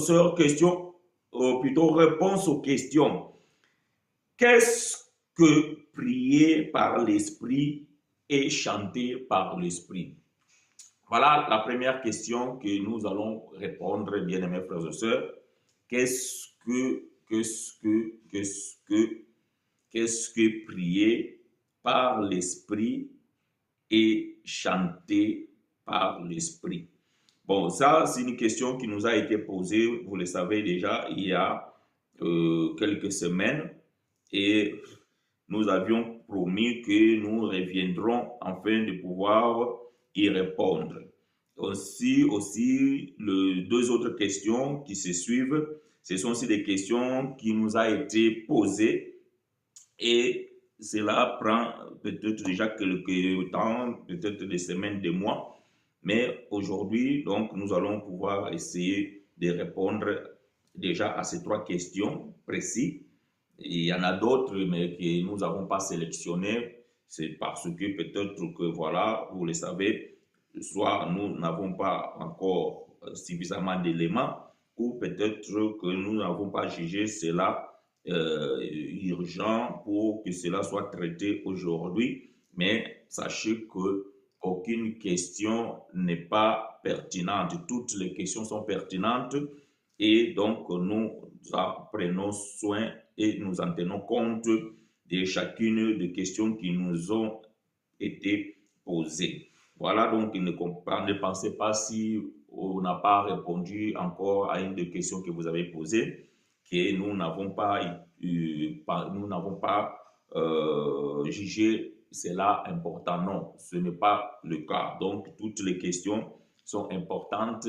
et sœurs, question, ou plutôt réponse aux questions. Qu'est-ce que prier par l'esprit et chanter par l'esprit? Voilà la première question que nous allons répondre, bien-aimés frères et sœurs. Qu'est-ce que prier par l'esprit et chanter par l'esprit? Bon, ça, c'est une question qui nous a été posée, vous le savez déjà, il y a quelques semaines, et nous avions promis que nous reviendrons afin de pouvoir y répondre. Aussi, les deux autres questions qui se suivent, ce sont aussi des questions qui nous ont été posées et cela prend peut-être déjà quelques temps, peut-être des semaines, des mois, mais aujourd'hui, donc, nous allons pouvoir essayer de répondre déjà à ces trois questions précises. Il y en a d'autres, mais que nous n'avons pas sélectionnées. C'est parce que peut-être que, voilà, vous le savez, soit nous n'avons pas encore suffisamment d'éléments, ou peut-être que nous n'avons pas jugé cela urgent pour que cela soit traité aujourd'hui. Mais sachez que aucune question n'est pas pertinente. Toutes les questions sont pertinentes et donc nous en prenons soin et nous en tenons compte de chacune des questions qui nous ont été posées. Voilà, donc ne pensez pas si on n'a pas répondu encore à une des questions que vous avez posées, que nous n'avons pas, jugé cela important. Non, ce n'est pas le cas. Donc, toutes les questions sont importantes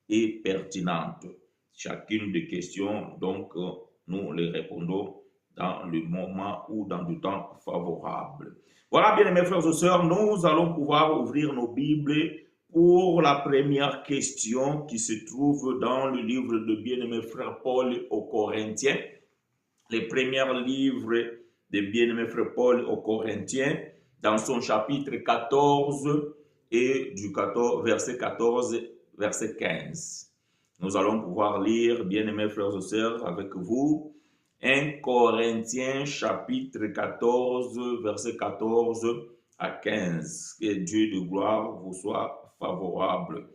et pertinentes. Chacune des questions, donc, nous les répondons dans le moment ou dans le temps favorable. Voilà, bien mes frères et sœurs, nous allons pouvoir ouvrir nos Bibles pour la première question qui se trouve dans le livre de bien-aimé frère Paul aux Corinthiens. Les premiers livres de bien-aimé frère Paul aux Corinthiens, dans son chapitre 14 et du 14, verset 14, verset 15. Nous allons pouvoir lire, bien-aimés frères et sœurs, avec vous, 1 Corinthiens chapitre 14, verset 14 à 15. Que Dieu de gloire vous soit favorable.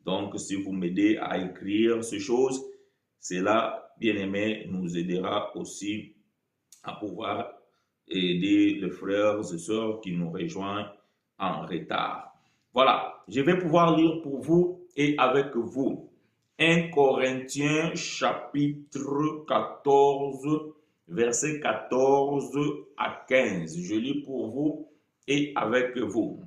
Donc, si vous m'aidez à écrire ces choses, cela, bien-aimé, nous aidera aussi à pouvoir aider les frères et sœurs qui nous rejoignent en retard. Voilà, je vais pouvoir lire pour vous et avec vous. 1 Corinthiens chapitre 14, verset 14 à 15. Je lis pour vous et avec vous.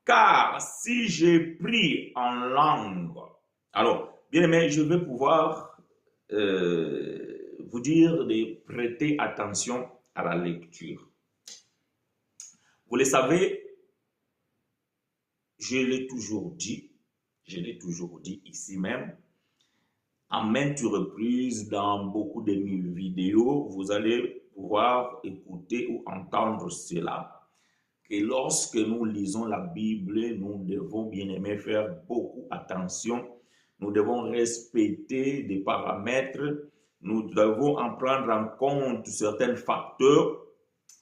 Car si j'ai pris en langue, alors, bien aimé, je vais pouvoir vous dire de prêter attention à la lecture. Vous le savez, je l'ai toujours dit ici même, en maintes reprises dans beaucoup de mes vidéos, vous allez pouvoir écouter ou entendre cela. Que lorsque nous lisons la Bible, nous devons bien aimer faire beaucoup attention. Nous devons respecter des paramètres. Nous devons en prendre en compte certains facteurs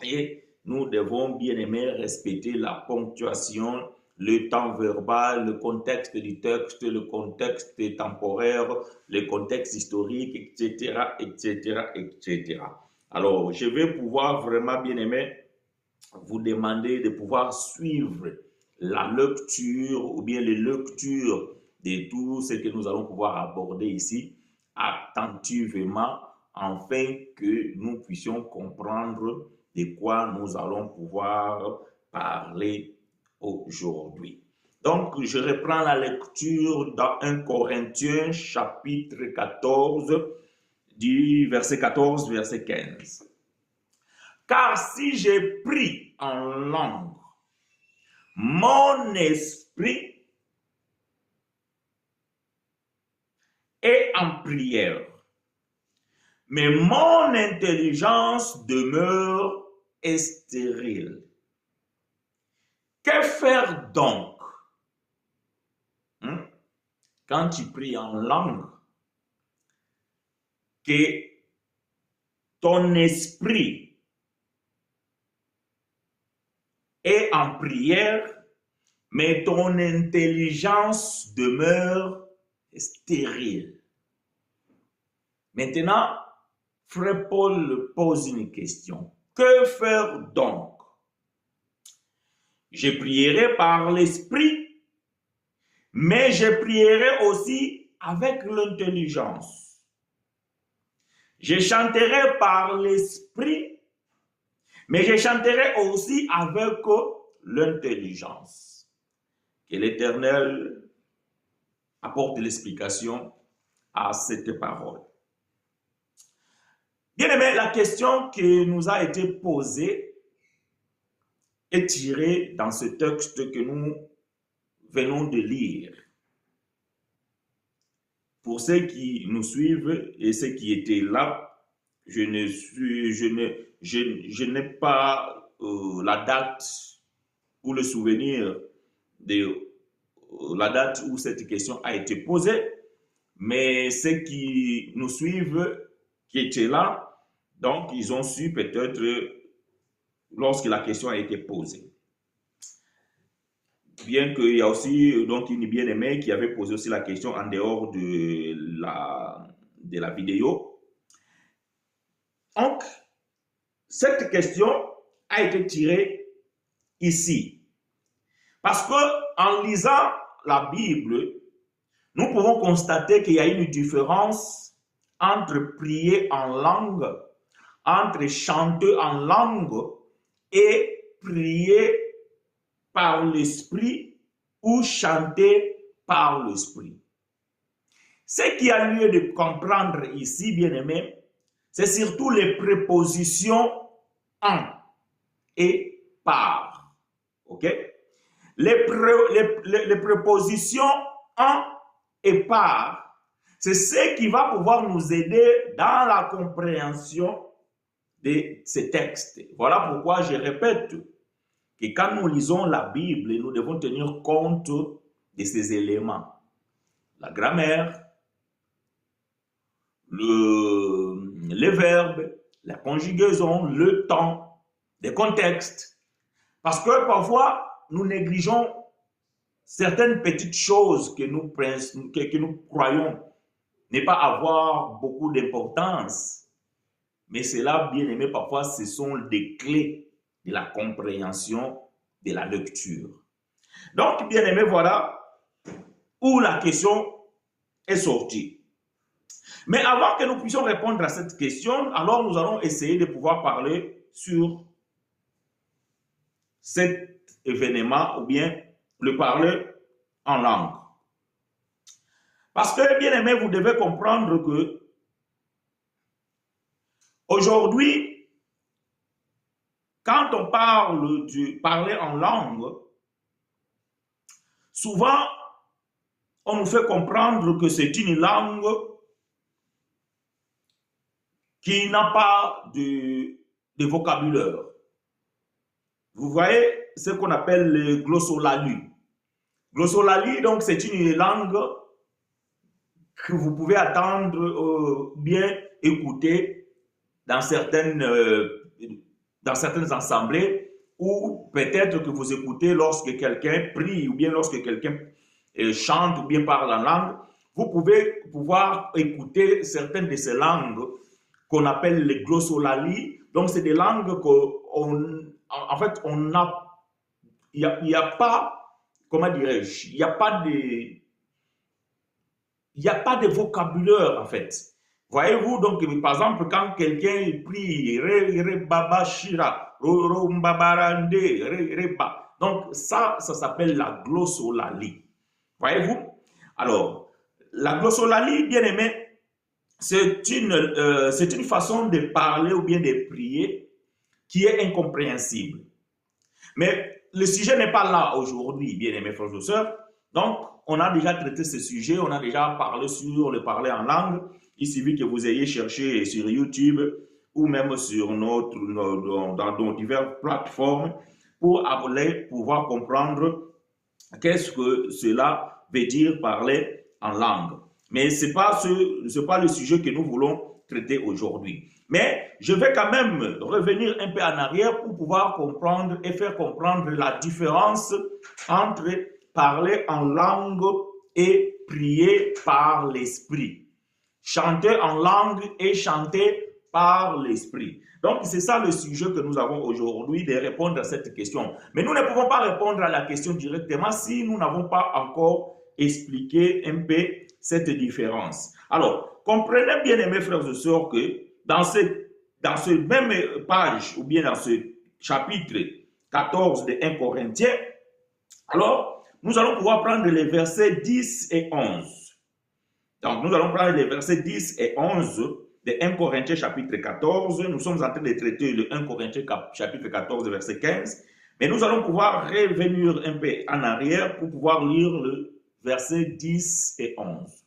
et nous devons bien aimer respecter la ponctuation, le temps verbal, le contexte du texte, le contexte temporaire, le contexte historique, etc., etc., etc. Alors, je vais pouvoir vraiment bien aimer vous demander de pouvoir suivre la lecture ou bien les lectures de tout ce que nous allons pouvoir aborder ici attentivement afin que nous puissions comprendre de quoi nous allons pouvoir parler aujourd'hui. Donc, je reprends la lecture dans 1 Corinthiens chapitre 14 du verset 14, verset 15. Car si j'ai pris en langue, mon esprit est en prière, mais mon intelligence demeure stérile. Que faire donc? quand tu pries en langue, que ton esprit est en prière, mais ton intelligence demeure stérile. Maintenant, Frère Paul pose une question. Que faire donc? Je prierai par l'esprit, mais je prierai aussi avec l'intelligence. Je chanterai par l'esprit, mais je chanterai aussi avec l'intelligence. Que l'Éternel apporte l'explication à cette parole. Bien aimé, la question qui nous a été posée est tirée dans ce texte que nous venons de lire. Pour ceux qui nous suivent et ceux qui étaient là, je n'ai pas la date ou le souvenir de la date où cette question a été posée, mais ceux qui nous suivent, qui étaient là, donc ils ont su peut-être lorsque la question a été posée. Bien qu'il y a aussi donc une bien-aimée qui avait posé aussi la question en dehors de la vidéo. Donc, cette question a été tirée ici. Parce que en lisant la Bible, nous pouvons constater qu'il y a une différence entre prier en langue, entre chanter en langue et prier par l'esprit ou chanter par l'esprit. Ce qui a lieu de comprendre ici, bien-aimé, c'est surtout les prépositions en et par. Ok? Les prépositions en et par, c'est ce qui va pouvoir nous aider dans la compréhension de ces textes. Voilà pourquoi je répète que quand nous lisons la Bible, nous devons tenir compte de ces éléments. La grammaire, les verbes, la conjugaison, le temps, les contextes. Parce que parfois, nous négligeons certaines petites choses que nous croyons ne pas avoir beaucoup d'importance. Mais cela, bien aimé, parfois, ce sont des clés de la compréhension de la lecture. Donc, bien aimé, voilà où la question est sortie. Mais avant que nous puissions répondre à cette question, alors nous allons essayer de pouvoir parler sur cet événement ou bien le parler en langue. Parce que, bien aimé, vous devez comprendre que aujourd'hui, quand on parle de parler en langue, souvent, on nous fait comprendre que c'est une langue qui n'a pas de vocabulaire. Vous voyez ce qu'on appelle le glossolalie. Glossolalie, donc, c'est une langue que vous pouvez attendre bien écouter dans certaines assemblées, ou peut-être que vous écoutez lorsque quelqu'un prie ou bien lorsque quelqu'un chante ou bien parle en langue. Vous pouvez pouvoir écouter certaines de ces langues qu'on appelle les glossolalies. Donc, c'est des langues qu'on, en fait, on a, il n'y a pas, comment dirais-je, il n'y a pas de vocabulaire, en fait. Voyez-vous, donc, par exemple, quand quelqu'un prie, donc, ça s'appelle la glossolalie. Voyez-vous? Alors, la glossolalie, bien aimé, c'est une façon de parler ou bien de prier qui est incompréhensible. Mais le sujet n'est pas là aujourd'hui, bien aimés frères et sœurs. Donc, on a déjà traité ce sujet, on a déjà parlé sur le parler en langue. Il suffit que vous ayez cherché sur YouTube ou même sur dans nos diverses plateformes pour pouvoir comprendre qu'est-ce que cela veut dire parler en langue. Mais ce n'est pas le sujet que nous voulons traiter aujourd'hui. Mais je vais quand même revenir un peu en arrière pour pouvoir comprendre et faire comprendre la différence entre parler en langue et prier par l'esprit. Chanter en langue et chanter par l'esprit. Donc, c'est ça le sujet que nous avons aujourd'hui, de répondre à cette question. Mais nous ne pouvons pas répondre à la question directement si nous n'avons pas encore expliqué un peu cette différence. Alors, comprenez bien, mes frères et sœurs, que dans ce même page, ou bien dans ce chapitre 14 de 1 Corinthiens, alors, nous allons pouvoir prendre les versets 10 et 11. Donc, nous allons prendre les versets 10 et 11 de 1 Corinthiens chapitre 14. Nous sommes en train de traiter le 1 Corinthiens chapitre 14, verset 15. Mais nous allons pouvoir revenir un peu en arrière pour pouvoir lire le verset 10 et 11.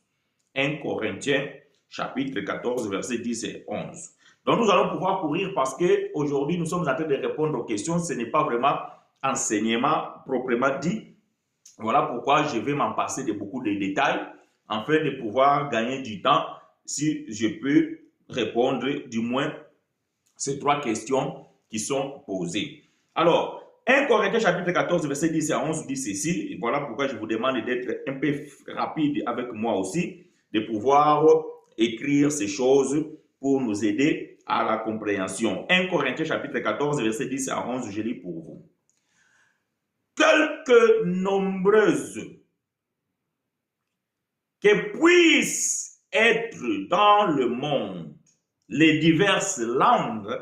1 Corinthiens chapitre 14, verset 10 et 11. Donc, nous allons pouvoir courir parce qu'aujourd'hui, nous sommes en train de répondre aux questions. Ce n'est pas vraiment enseignement proprement dit. Voilà pourquoi je vais m'en passer de beaucoup de détails afin de pouvoir gagner du temps si je peux répondre du moins ces trois questions qui sont posées. Alors, 1 Corinthiens chapitre 14, verset 10 à 11 dit ceci. Et voilà pourquoi je vous demande d'être un peu rapide avec moi aussi, de pouvoir écrire ces choses pour nous aider à la compréhension. 1 Corinthiens chapitre 14, verset 10 à 11, je lis pour vous. Quelque nombreuses que puissent être dans le monde les diverses langues,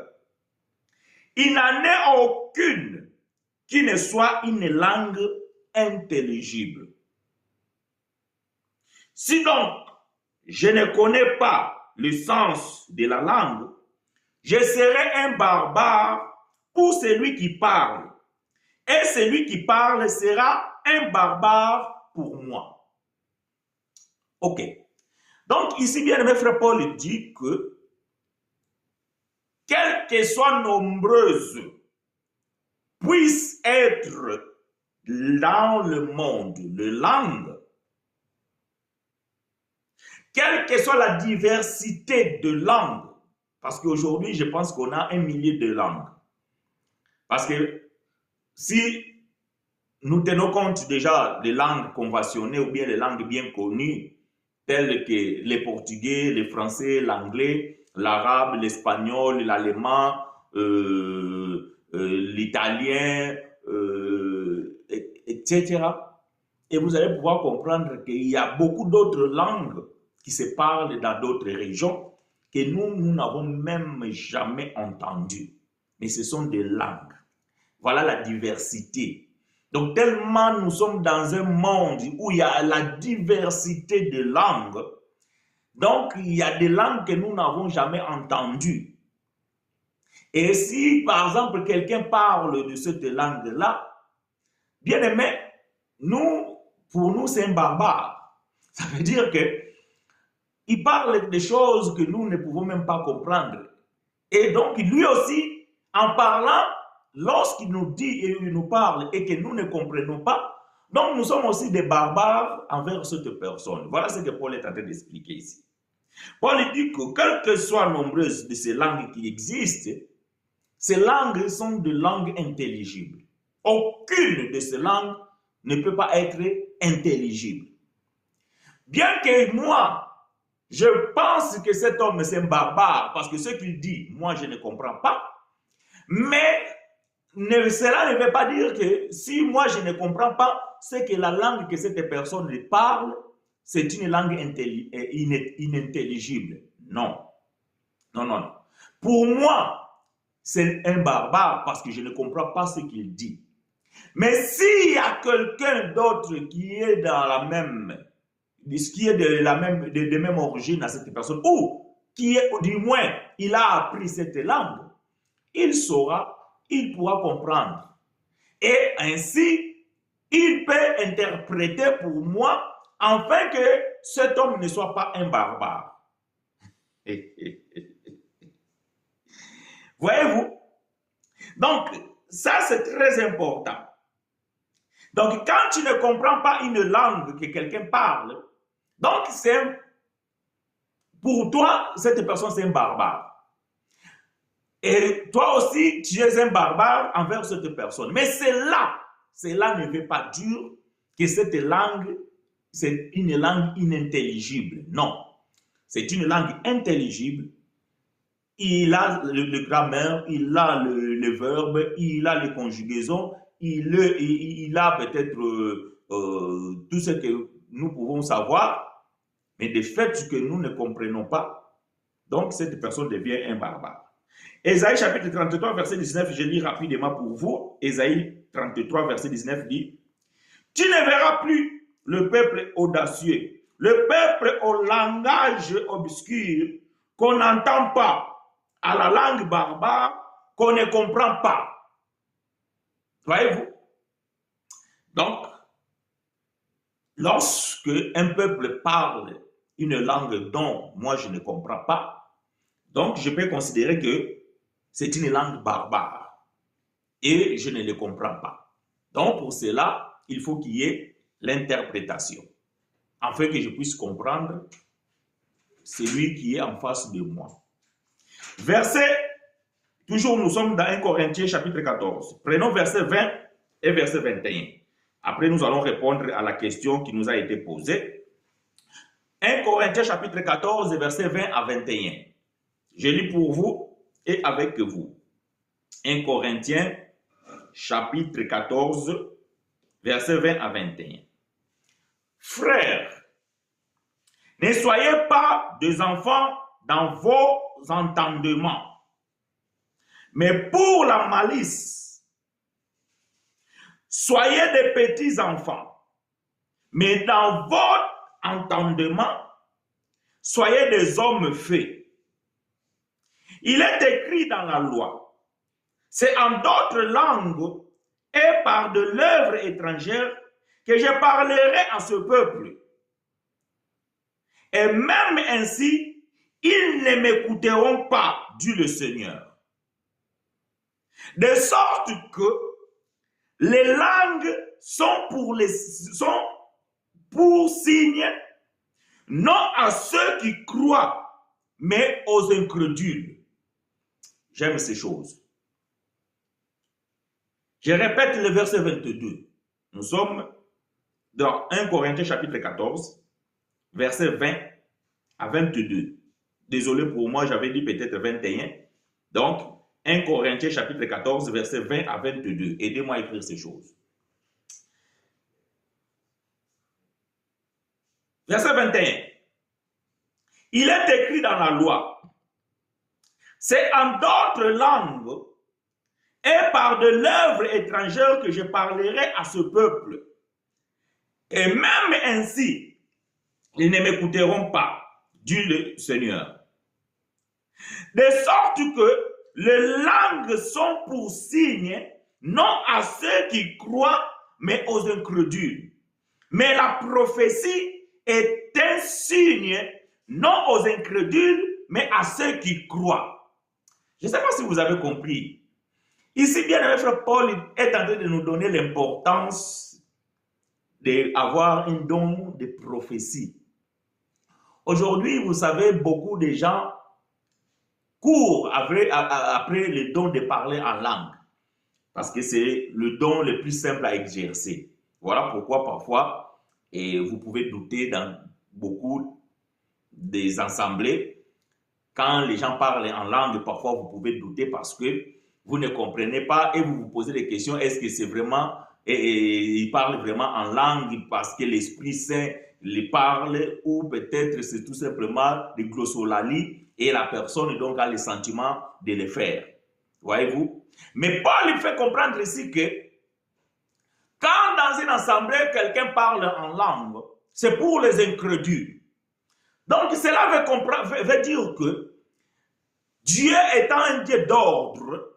il n'en est aucune qui ne soit une langue intelligible. Si donc je ne connais pas le sens de la langue, je serai un barbare pour celui qui parle, et celui qui parle sera un barbare pour moi. Ok. Donc ici, bien aimé frère Paul dit que quelles que soient nombreuses puissent être dans le monde les langues, quelle que soit la diversité de langues, parce qu'aujourd'hui, je pense qu'on a 1 millier de langues. Parce que si nous tenons compte déjà des langues conventionnelles ou bien les langues bien connues, telles que le portugais, le français, l'anglais, l'arabe, l'espagnol, l'allemand, l'italien, etc. Et vous allez pouvoir comprendre qu'il y a beaucoup d'autres langues qui se parlent dans d'autres régions que nous n'avons même jamais entendues. Mais ce sont des langues. Voilà la diversité. Donc, tellement nous sommes dans un monde où il y a la diversité de langues, donc il y a des langues que nous n'avons jamais entendues. Et si, par exemple, quelqu'un parle de cette langue-là, bien aimé, pour nous, c'est un barbare. Ça veut dire qu'il parle des choses que nous ne pouvons même pas comprendre. Et donc, lui aussi, en parlant, lorsqu'il nous dit et il nous parle et que nous ne comprenons pas, donc nous sommes aussi des barbares envers cette personne. Voilà ce que Paul est en train d'expliquer ici. Paul dit que quelles que soient nombreuses de ces langues qui existent, ces langues sont des langues intelligibles. Aucune de ces langues ne peut pas être intelligible. Bien que moi, je pense que cet homme c'est un barbare parce que ce qu'il dit, moi je ne comprends pas, mais cela ne veut pas dire que si moi je ne comprends pas, c'est que la langue que cette personne parle, c'est une langue inintelligible. Non. Non, non, non. Pour moi, c'est un barbare parce que je ne comprends pas ce qu'il dit. Mais s'il y a quelqu'un d'autre qui est dans la même, qui est de même origine à cette personne, ou qui est, du moins, il a appris cette langue, il saura, il pourra comprendre. Et ainsi, il peut interpréter pour moi, afin que cet homme ne soit pas un barbare. Voyez-vous? Donc, ça c'est très important. Donc, quand tu ne comprends pas une langue que quelqu'un parle, Donc, pour toi, cette personne, c'est un barbare. Et toi aussi, tu es un barbare envers cette personne. Mais cela ne veut pas dire que cette langue, c'est une langue inintelligible. Non, c'est une langue intelligible. Il a le grammaire, il a le verbe, il a les conjugaisons, il a peut-être tout ce que nous pouvons savoir, mais des faits que nous ne comprenons pas. Donc, cette personne devient un barbare. Ésaïe chapitre 33, verset 19, je lis rapidement pour vous. Ésaïe 33, verset 19 dit, « Tu ne verras plus le peuple audacieux, le peuple au langage obscur qu'on n'entend pas, à la langue barbare qu'on ne comprend pas. » Voyez-vous? Donc, lorsque un peuple parle une langue dont moi je ne comprends pas, donc je peux considérer que c'est une langue barbare et je ne le comprends pas. Donc, pour cela, il faut qu'il y ait l'interprétation, afin que je puisse comprendre celui qui est en face de moi. Verset, toujours nous sommes dans 1 Corinthiens chapitre 14. Prenons verset 20 et verset 21. Après, nous allons répondre à la question qui nous a été posée. 1 Corinthiens chapitre 14, verset 20 à 21. Je lis pour vous et avec vous. 1 Corinthiens chapitre 14, verset 20 à 21. Frères, ne soyez pas des enfants dans vos entendements, mais pour la malice, soyez des petits enfants, mais dans votre entendement, soyez des hommes faits. Il est écrit dans la loi, c'est en d'autres langues et par de l'œuvre étrangère que je parlerai à ce peuple. Et même ainsi, ils ne m'écouteront pas, dit le Seigneur. De sorte que les langues sont pour signe, non à ceux qui croient, mais aux incrédules. J'aime ces choses. Je répète le verset 22. Nous sommes dans 1 Corinthiens chapitre 14, verset 20 à 22. Désolé pour moi, j'avais dit peut-être 21. Donc, 1 Corinthiens chapitre 14, verset 20 à 22. Aidez-moi à écrire ces choses. Verset 21. Il est écrit dans la loi, c'est en d'autres langues et par de l'œuvre étrangère que je parlerai à ce peuple. Et même ainsi, ils ne m'écouteront pas, dit le Seigneur. De sorte que les langues sont pour signe, non à ceux qui croient, mais aux incrédules. Mais la prophétie est un signe, non aux incrédules, mais à ceux qui croient. Je ne sais pas si vous avez compris. Ici, bien aimé frère Paul est en train de nous donner l'importance d'avoir un don de prophétie. Aujourd'hui, vous savez, beaucoup de gens courent après le don de parler en langue, parce que c'est le don le plus simple à exercer. Voilà pourquoi parfois, et vous pouvez douter dans beaucoup des assemblées, quand les gens parlent en langue, parfois vous pouvez douter parce que vous ne comprenez pas et vous vous posez des questions, est-ce que c'est vraiment, ils parlent vraiment en langue parce que l'Esprit Saint les parle, ou peut-être c'est tout simplement des glossolalie et la personne donc a le sentiment de le faire. Voyez-vous? Mais Paul il fait comprendre ici que quand dans une assemblée quelqu'un parle en langue, c'est pour les incrédules. Donc cela veut dire que Dieu étant un Dieu d'ordre,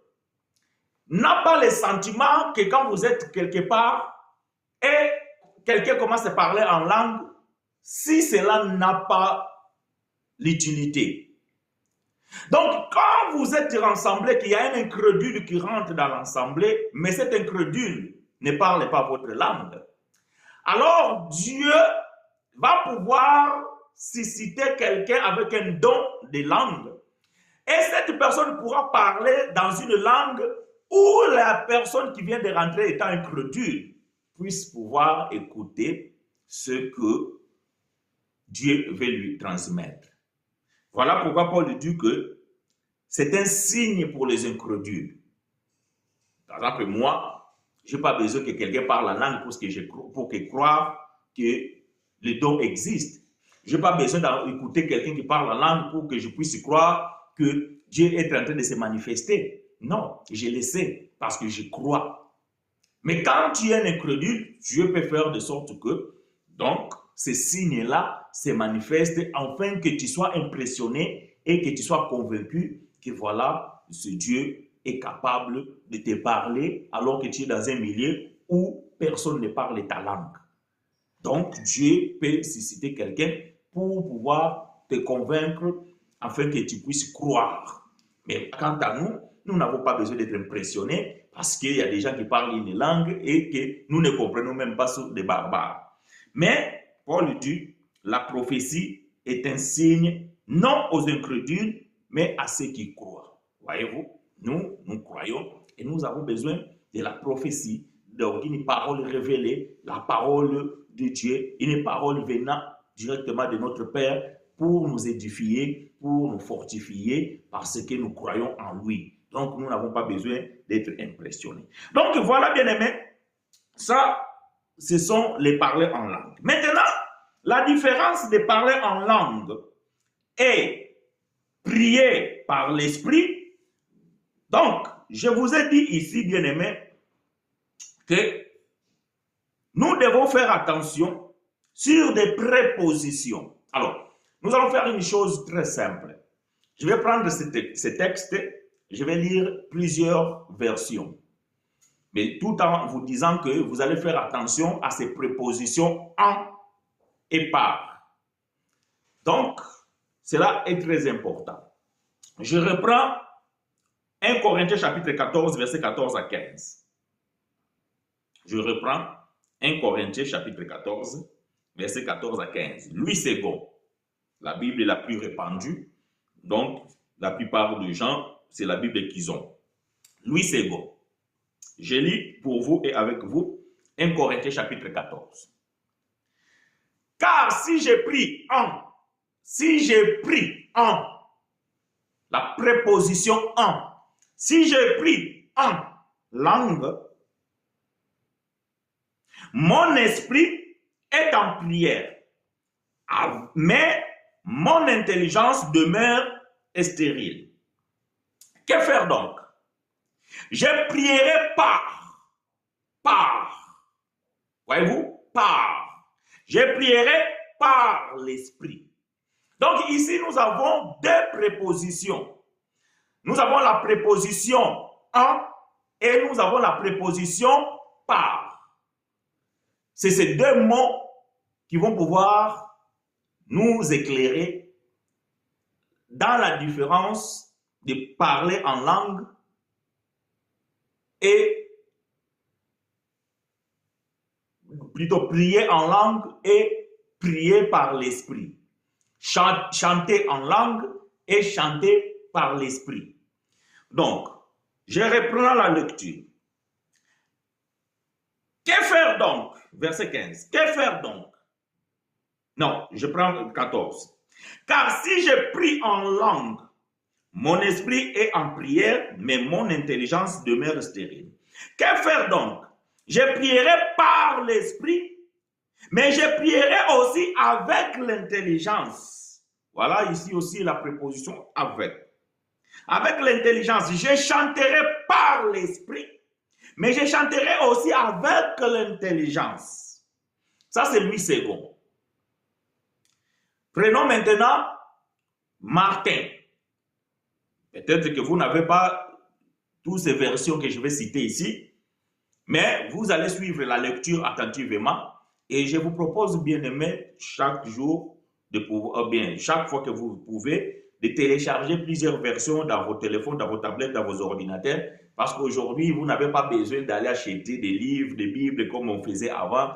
n'a pas le sentiment que quand vous êtes quelque part et quelqu'un commence à parler en langue, si cela n'a pas l'utilité. Donc, quand vous êtes rassemblés, qu'il y a un incrédule qui rentre dans l'assemblée, mais cet incrédule ne parle pas votre langue, alors Dieu va pouvoir susciter quelqu'un avec un don de langue. Et cette personne pourra parler dans une langue où la personne qui vient de rentrer étant incrédule puisse pouvoir écouter ce que Dieu veut lui transmettre. Voilà pourquoi Paul dit que c'est un signe pour les incrédules. Par exemple, moi, je n'ai pas besoin que quelqu'un parle la langue pour que croire que le don existe. Je n'ai pas besoin d'écouter quelqu'un qui parle la langue pour que je puisse croire que Dieu est en train de se manifester. Non, je le sais parce que je crois. Mais quand tu es un incrédule, Dieu peut faire de sorte que, donc, ces signes-là se manifestent afin que tu sois impressionné et que tu sois convaincu que voilà, ce Dieu est capable de te parler alors que tu es dans un milieu où personne ne parle ta langue. Donc, Dieu peut susciter quelqu'un pour pouvoir te convaincre afin que tu puisses croire. Mais quant à nous, nous n'avons pas besoin d'être impressionnés parce qu'il y a des gens qui parlent une langue et que nous ne comprenons même pas sur des barbares. Mais, Paul dit, la prophétie est un signe non aux incrédules, mais à ceux qui croient. Voyez-vous, nous croyons et nous avons besoin de la prophétie, donc une parole révélée, la parole de Dieu, une parole venant directement de notre Père pour nous édifier, pour nous fortifier, parce que nous croyons en lui. Donc, nous n'avons pas besoin d'être impressionnés. Donc, voilà, bien-aimés, ça, ce sont les parler en langue. Maintenant, la différence de parler en langue et prier par l'esprit. Donc, je vous ai dit ici, bien-aimés, que nous devons faire attention sur des prépositions. Alors, nous allons faire une chose très simple. Je vais prendre ce texte, je vais lire plusieurs versions. Mais tout en vous disant que vous allez faire attention à ces prépositions en et par. Donc, cela est très important. Je reprends 1 Corinthiens chapitre 14, versets 14 à 15. Je reprends 1 Corinthiens chapitre 14, versets 14 à 15. Louis II, la Bible est la plus répandue. Donc, la plupart des gens, c'est la Bible qu'ils ont. Louis II. Je lis pour vous et avec vous 1 Corinthiens chapitre 14. Car si j'ai pris en, la préposition en, si j'ai pris en langue, mon esprit est en prière, mais mon intelligence demeure stérile. Que faire donc? Je prierai par. Voyez-vous? Par. Je prierai par l'esprit. Donc ici, nous avons deux prépositions. Nous avons la préposition en et nous avons la préposition par. C'est ces deux mots qui vont pouvoir nous éclairer dans la différence de parler en langue et plutôt prier en langue et prier par l'esprit. Chanter en langue et chanter par l'esprit. Donc, je reprends la lecture. Que faire donc? Verset 15. Que faire donc? Non, je prends 14. Car si je prie en langue, mon esprit est en prière, mais mon intelligence demeure stérile. Que faire donc? Je prierai par l'esprit, mais je prierai aussi avec l'intelligence. Voilà ici aussi la préposition avec. Avec l'intelligence, je chanterai par l'esprit, mais je chanterai aussi avec l'intelligence. Ça, c'est Louis II. Prenons maintenant Martin. Peut-être que vous n'avez pas toutes ces versions que je vais citer ici, mais vous allez suivre la lecture attentivement et je vous propose, bien aimé, chaque jour, chaque fois que vous pouvez, de télécharger plusieurs versions dans vos téléphones, dans vos tablettes, dans vos ordinateurs Parce qu'aujourd'hui, vous n'avez pas besoin d'aller acheter des livres, des Bibles comme on faisait avant.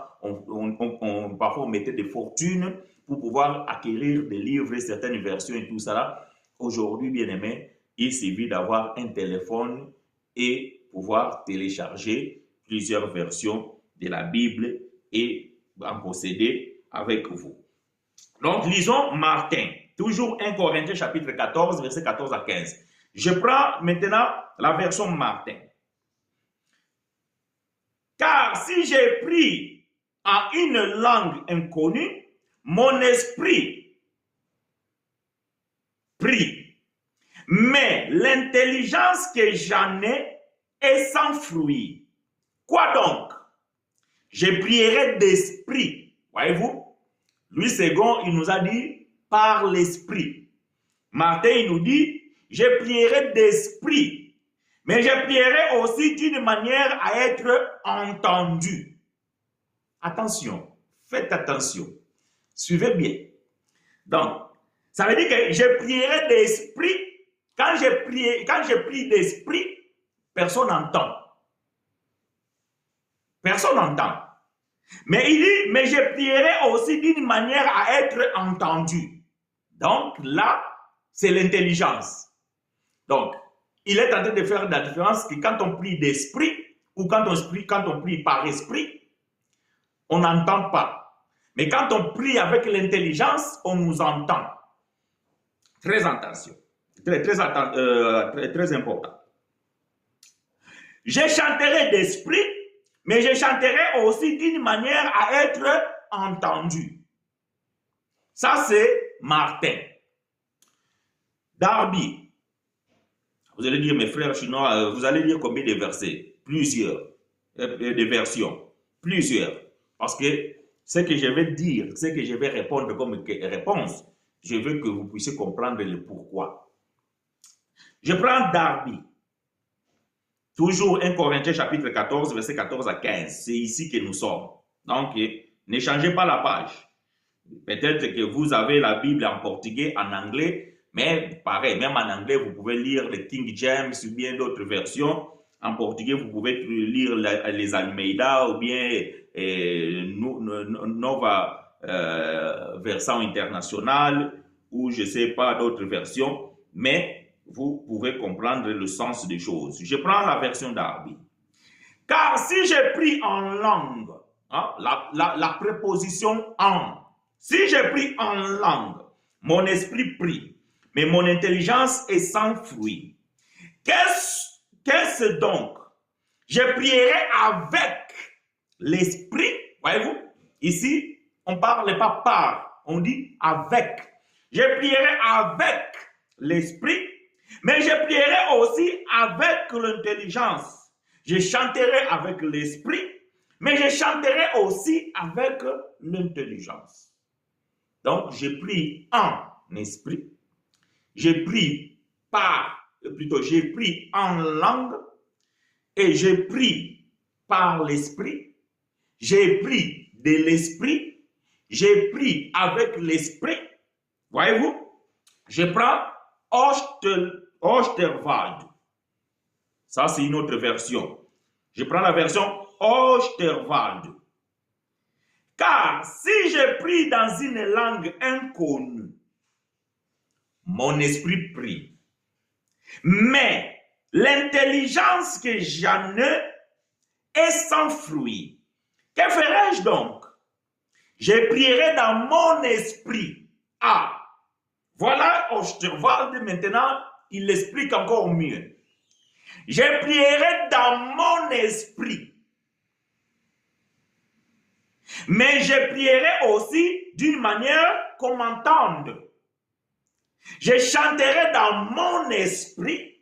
Parfois, on mettait des fortunes pour pouvoir acquérir des livres, certaines versions et tout ça. Aujourd'hui, bien aimé, il suffit d'avoir un téléphone et pouvoir télécharger plusieurs versions de la Bible et en posséder avec vous. Donc, lisons Martin, toujours 1 Corinthiens chapitre 14, verset 14 à 15. Je prends maintenant la version Martin. Car si j'ai pris en une langue inconnue, mon esprit prie. Mais l'intelligence que j'en ai est sans fruit. Quoi donc? Je prierai d'esprit. Voyez-vous? Louis II, il nous a dit par l'esprit. Martin, il nous dit, je prierai d'esprit. Mais je prierai aussi d'une manière à être entendu. Attention, faites attention. Suivez bien. Donc, ça veut dire que je prierai d'esprit. Quand je prie d'esprit, personne n'entend. Personne n'entend. Mais il dit, mais je prierai aussi d'une manière à être entendu. Donc là, c'est l'intelligence. Donc, il est en train de faire la différence que quand on prie d'esprit ou quand on prie par esprit, on n'entend pas. Mais quand on prie avec l'intelligence, on nous entend. Très attention. Très important. Je chanterai d'esprit, mais je chanterai aussi d'une manière à être entendu. Ça, c'est Martin. Darby. Vous allez dire, mes frères chinois, vous allez dire combien de versets? Plusieurs. De versions. Plusieurs. Parce que ce que je vais dire, ce que je vais répondre comme réponse, je veux que vous puissiez comprendre le pourquoi. Je prends Darby. Toujours 1 Corinthiens chapitre 14, verset 14 à 15. C'est ici que nous sommes. Donc, ne changez pas la page. Peut-être que vous avez la Bible en portugais, en anglais, mais pareil, même en anglais, vous pouvez lire le King James ou bien d'autres versions. En portugais, vous pouvez lire les Almeida ou bien Nova Version Internationale ou je ne sais pas d'autres versions, mais vous pouvez comprendre le sens des choses. Je prends la version Darby. Car si j'ai pris en langue, hein, la préposition en, si j'ai pris en langue, mon esprit prie, mais mon intelligence est sans fruit. Qu'est-ce donc? Je prierai avec l'esprit. Voyez-vous? Ici, on ne parle pas par, on dit avec. Je prierai avec l'esprit, mais je prierai aussi avec l'intelligence. Je chanterai avec l'esprit, mais je chanterai aussi avec l'intelligence. Donc, je prie en esprit, je prie j'ai pris en langue, et je prie par l'esprit, j'ai pris de l'esprit, j'ai pris avec l'esprit. Voyez-vous? Je prends Osterwald. Ça, c'est une autre version. Je prends la version Osterwald. Car si je prie dans une langue inconnue, mon esprit prie. Mais l'intelligence que j'en ai est sans fruit. Que ferai-je donc? Je prierai dans mon esprit. Ah! Voilà Osterwald maintenant, il l'explique encore mieux. Je prierai dans mon esprit. Mais je prierai aussi d'une manière qu'on m'entende. Je chanterai dans mon esprit,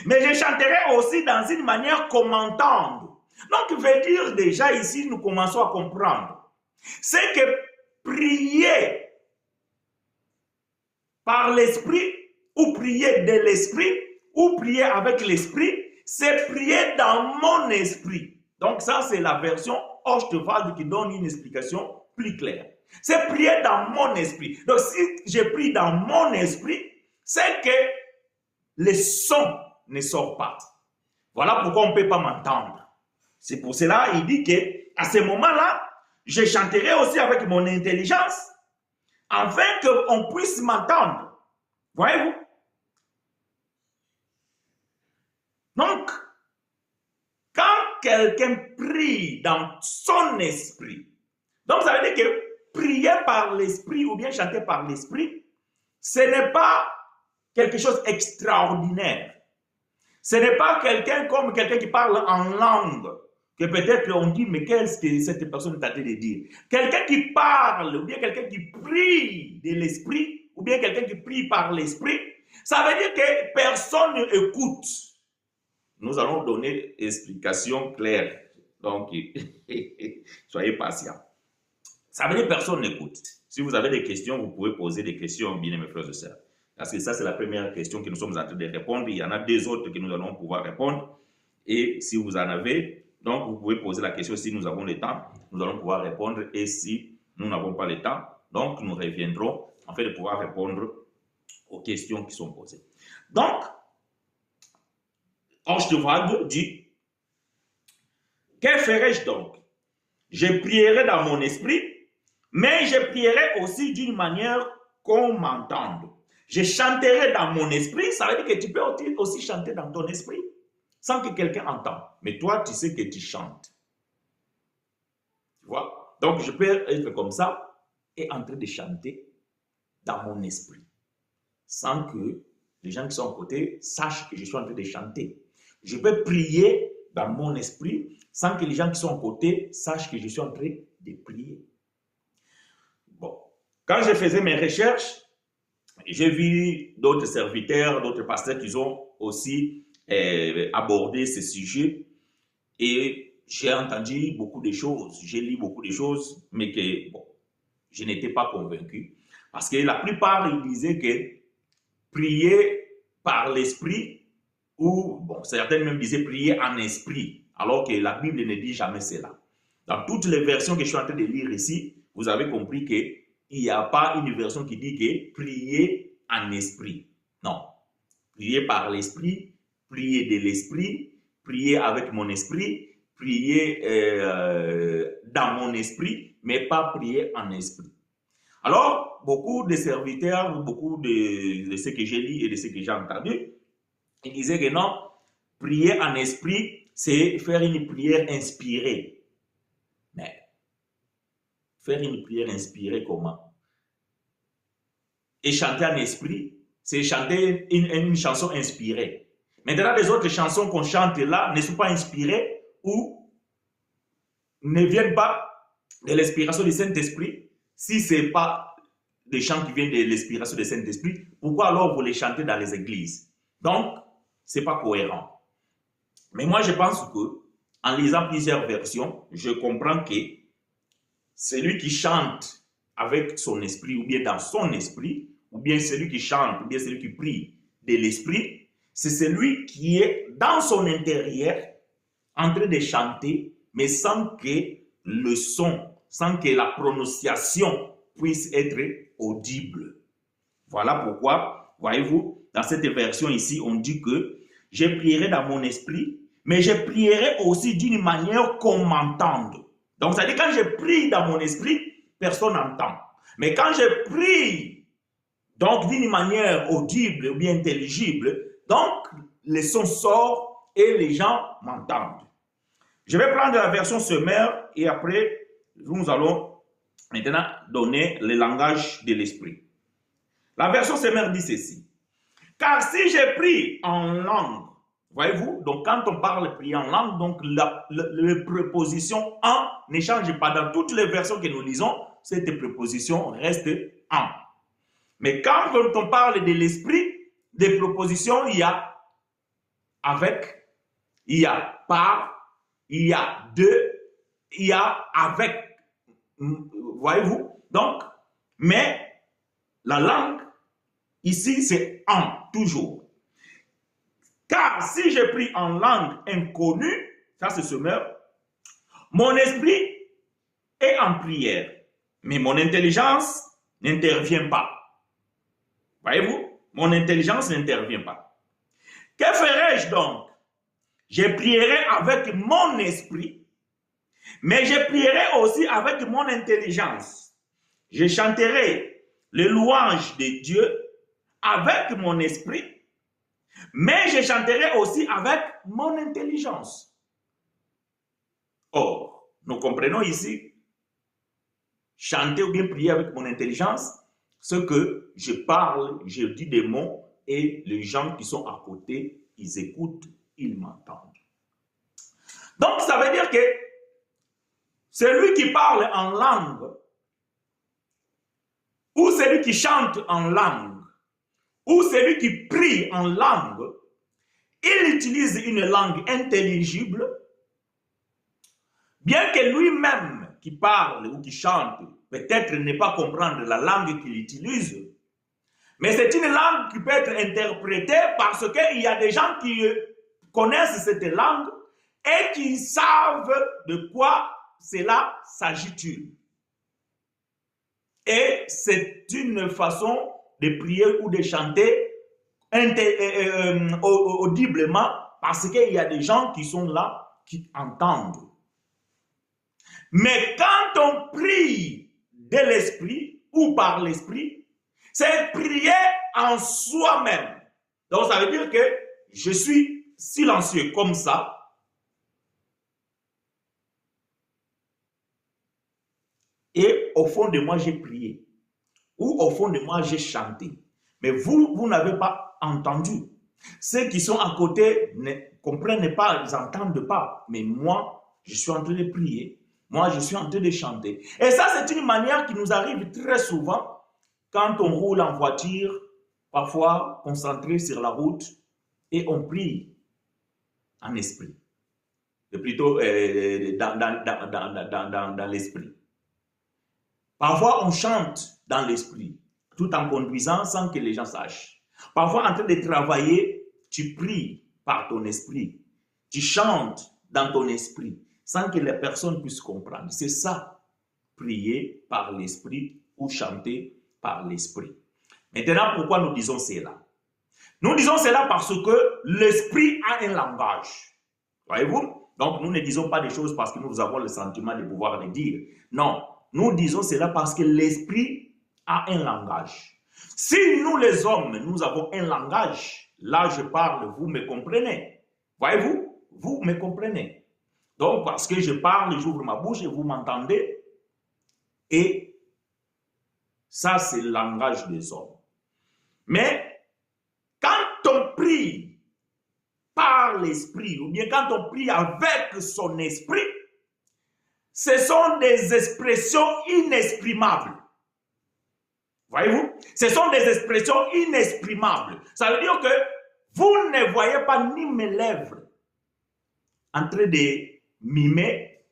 mais je chanterai aussi dans une manière qu'on m'entende. Donc, veut dire déjà ici, nous commençons à comprendre. C'est que prier par l'esprit, ou prier de l'esprit, ou prier avec l'esprit, c'est prier dans mon esprit. Donc ça, c'est la version Osterwald qui donne une explication plus claire. C'est prier dans mon esprit. Donc si je prie dans mon esprit, c'est que le son ne sort pas. Voilà pourquoi on ne peut pas m'entendre. C'est pour cela il dit qu'à ce moment-là, je chanterai aussi avec mon intelligence, afin qu'on puisse m'entendre. Voyez-vous? Donc, quand quelqu'un prie dans son esprit, donc ça veut dire que prier par l'esprit ou bien chanter par l'esprit, ce n'est pas quelque chose d'extraordinaire. Ce n'est pas quelqu'un comme quelqu'un qui parle en langue, que peut-être on dit, mais qu'est-ce que cette personne est en train de dire? Quelqu'un qui parle, ou bien quelqu'un qui prie de l'esprit, ou bien quelqu'un qui prie par l'esprit, ça veut dire que personne n'écoute. Nous allons donner explication claire. Donc, soyez patients. Ça veut dire que personne n'écoute. Si vous avez des questions, vous pouvez poser des questions, bien mes frères et sœurs. Parce que ça, c'est la première question que nous sommes en train de répondre. Il y en a deux autres que nous allons pouvoir répondre. Et si vous en avez, donc vous pouvez poser la question si nous avons le temps. Nous allons pouvoir répondre. Et si nous n'avons pas le temps, donc nous reviendrons en fait de pouvoir répondre aux questions qui sont posées. Donc, Orchtewald dit, que ferai-je donc? Je prierai dans mon esprit, mais je prierai aussi d'une manière qu'on m'entende. Je chanterai dans mon esprit, ça veut dire que tu peux aussi chanter dans ton esprit, sans que quelqu'un entende. Mais toi, tu sais que tu chantes. Tu vois? Donc, je peux être comme ça et en train de chanter dans mon esprit, sans que les gens qui sont à côté sachent que je suis en train de chanter. Je peux prier dans mon esprit sans que les gens qui sont à côté sachent que je suis en train de prier. Bon, quand je faisais mes recherches, j'ai vu d'autres serviteurs, d'autres pasteurs qui ont aussi abordé ce sujet et j'ai entendu beaucoup de choses, j'ai lu beaucoup de choses, mais que bon, je n'étais pas convaincu parce que la plupart ils disaient que prier par l'esprit ou bon, certains même disaient prier en esprit, alors que la Bible ne dit jamais cela. Dans toutes les versions que je suis en train de lire ici, vous avez compris qu'il n'y a pas une version qui dit que prier en esprit. Non. Prier par l'esprit, prier de l'esprit, prier avec mon esprit, prier dans mon esprit, mais pas prier en esprit. Alors, beaucoup de serviteurs, beaucoup de ce que j'ai lu et de ce que j'ai entendu, ils disaient que non, prier en esprit, c'est faire une prière inspirée. Mais faire une prière inspirée comment? Et chanter en esprit, c'est chanter une chanson inspirée. Maintenant, les autres chansons qu'on chante là ne sont pas inspirées ou ne viennent pas de l'inspiration du Saint-Esprit. Si ce n'est pas des chants qui viennent de l'inspiration du Saint-Esprit, pourquoi alors vous les chantez dans les églises? Donc, ce n'est pas cohérent. Mais moi, je pense que, en lisant plusieurs versions, je comprends que celui qui chante avec son esprit, ou bien dans son esprit, ou bien celui qui chante, ou bien celui qui prie de l'esprit, c'est celui qui est dans son intérieur, en train de chanter, mais sans que le son, sans que la prononciation puisse être audible. Voilà pourquoi, voyez-vous, dans cette version ici, on dit que je prierai dans mon esprit, mais je prierai aussi d'une manière qu'on m'entende. Donc, ça veut dire quand je prie dans mon esprit, personne n'entend. Mais quand je prie, donc d'une manière audible ou bien intelligible, donc le son sort et les gens m'entendent. Je vais prendre la version sommaire et après, nous allons maintenant donner le langage de l'esprit. La version sommaire dit ceci. Car si je prie en langue, voyez-vous, donc quand on parle prier en langue, donc la préposition en ne change pas. Dans toutes les versions que nous lisons, cette préposition reste en. Mais quand on parle de l'esprit, des prépositions, il y a avec, il y a par, il y a de, il y a avec. Voyez-vous? Donc, mais la langue, ici, c'est en, toujours. Car si je prie en langue inconnue, ça c'est sommaire, mon esprit est en prière, mais mon intelligence n'intervient pas. Voyez-vous? Mon intelligence n'intervient pas. Que ferai-je donc? Je prierai avec mon esprit, mais je prierai aussi avec mon intelligence. Je chanterai les louanges de Dieu avec mon esprit, mais je chanterai aussi avec mon intelligence. Or, nous comprenons ici, chanter ou bien prier avec mon intelligence, ce que je parle, je dis des mots et les gens qui sont à côté, ils écoutent, ils m'entendent. Donc, ça veut dire que celui qui parle en langue, ou celui qui chante en langue, ou celui qui prie en langue, il utilise une langue intelligible, bien que lui-même qui parle ou qui chante, peut-être ne pas comprendre la langue qu'il utilise, mais c'est une langue qui peut être interprétée parce qu'il y a des gens qui connaissent cette langue et qui savent de quoi cela s'agit-il. Et c'est une façon de prier ou de chanter audiblement parce qu'il y a des gens qui sont là, qui entendent. Mais quand on prie de l'esprit ou par l'esprit, c'est prier en soi-même. Donc ça veut dire que je suis silencieux comme ça. Et au fond de moi, j'ai prié. Ou au fond de moi, j'ai chanté. Mais vous n'avez pas entendu. Ceux qui sont à côté ne comprennent pas, ils n'entendent pas. Mais moi, je suis en train de prier. Moi, je suis en train de chanter. Et ça, c'est une manière qui nous arrive très souvent quand on roule en voiture, parfois concentré sur la route, et on prie en esprit. Et plutôt dans l'esprit. Parfois, on chante dans l'esprit, tout en conduisant sans que les gens sachent. Parfois, en train de travailler, tu pries par ton esprit. Tu chantes dans ton esprit, sans que les personnes puissent comprendre. C'est ça, prier par l'esprit ou chanter par l'esprit. Maintenant, pourquoi nous disons cela? Nous disons cela parce que l'esprit a un langage. Voyez-vous? Donc, nous ne disons pas des choses parce que nous avons le sentiment de pouvoir les dire. Non. Nous disons cela parce que l'esprit a un langage. Si nous les hommes, nous avons un langage, là je parle, vous me comprenez. Voyez-vous? Vous me comprenez. Donc parce que je parle, j'ouvre ma bouche et vous m'entendez. Et ça c'est le langage des hommes. Mais quand on prie par l'esprit, ou bien quand on prie avec son esprit, ce sont des expressions inexprimables. Voyez-vous? Ce sont des expressions inexprimables. Ça veut dire que vous ne voyez pas ni mes lèvres en train de mimer.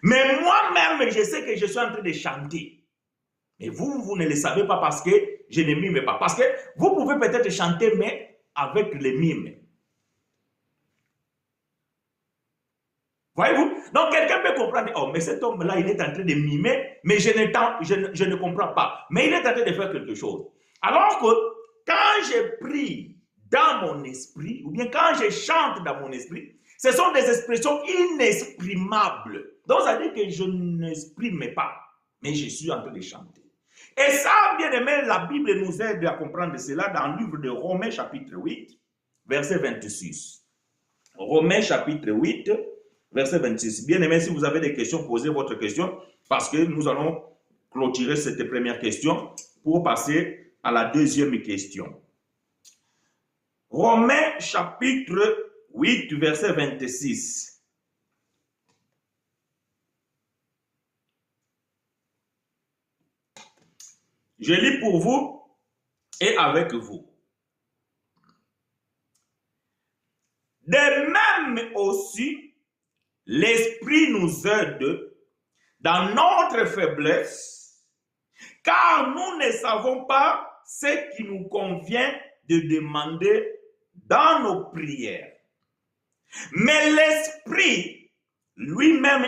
Mais moi-même, je sais que je suis en train de chanter. Mais vous ne le savez pas parce que je ne mime pas. Parce que vous pouvez peut-être chanter, mais avec les mimes. Voyez-vous? Donc, quelqu'un peut comprendre, oh, mais cet homme-là, il est en train de mimer, mais je ne comprends pas. Mais il est en train de faire quelque chose. Alors que quand je prie dans mon esprit, ou bien quand je chante dans mon esprit, ce sont des expressions inexprimables. Donc, ça veut dire que je n'exprime pas, mais je suis en train de chanter. Et ça, bien aimé, la Bible nous aide à comprendre cela dans le livre de Romains, chapitre 8, verset 26. Romains, chapitre 8, verset 26. Bien aimé, si vous avez des questions, posez votre question parce que nous allons clôturer cette première question pour passer à la deuxième question. Romains chapitre 8, verset 26. Je lis pour vous et avec vous. De même aussi, l'Esprit nous aide dans notre faiblesse, car nous ne savons pas ce qui nous convient de demander dans nos prières. Mais l'Esprit lui-même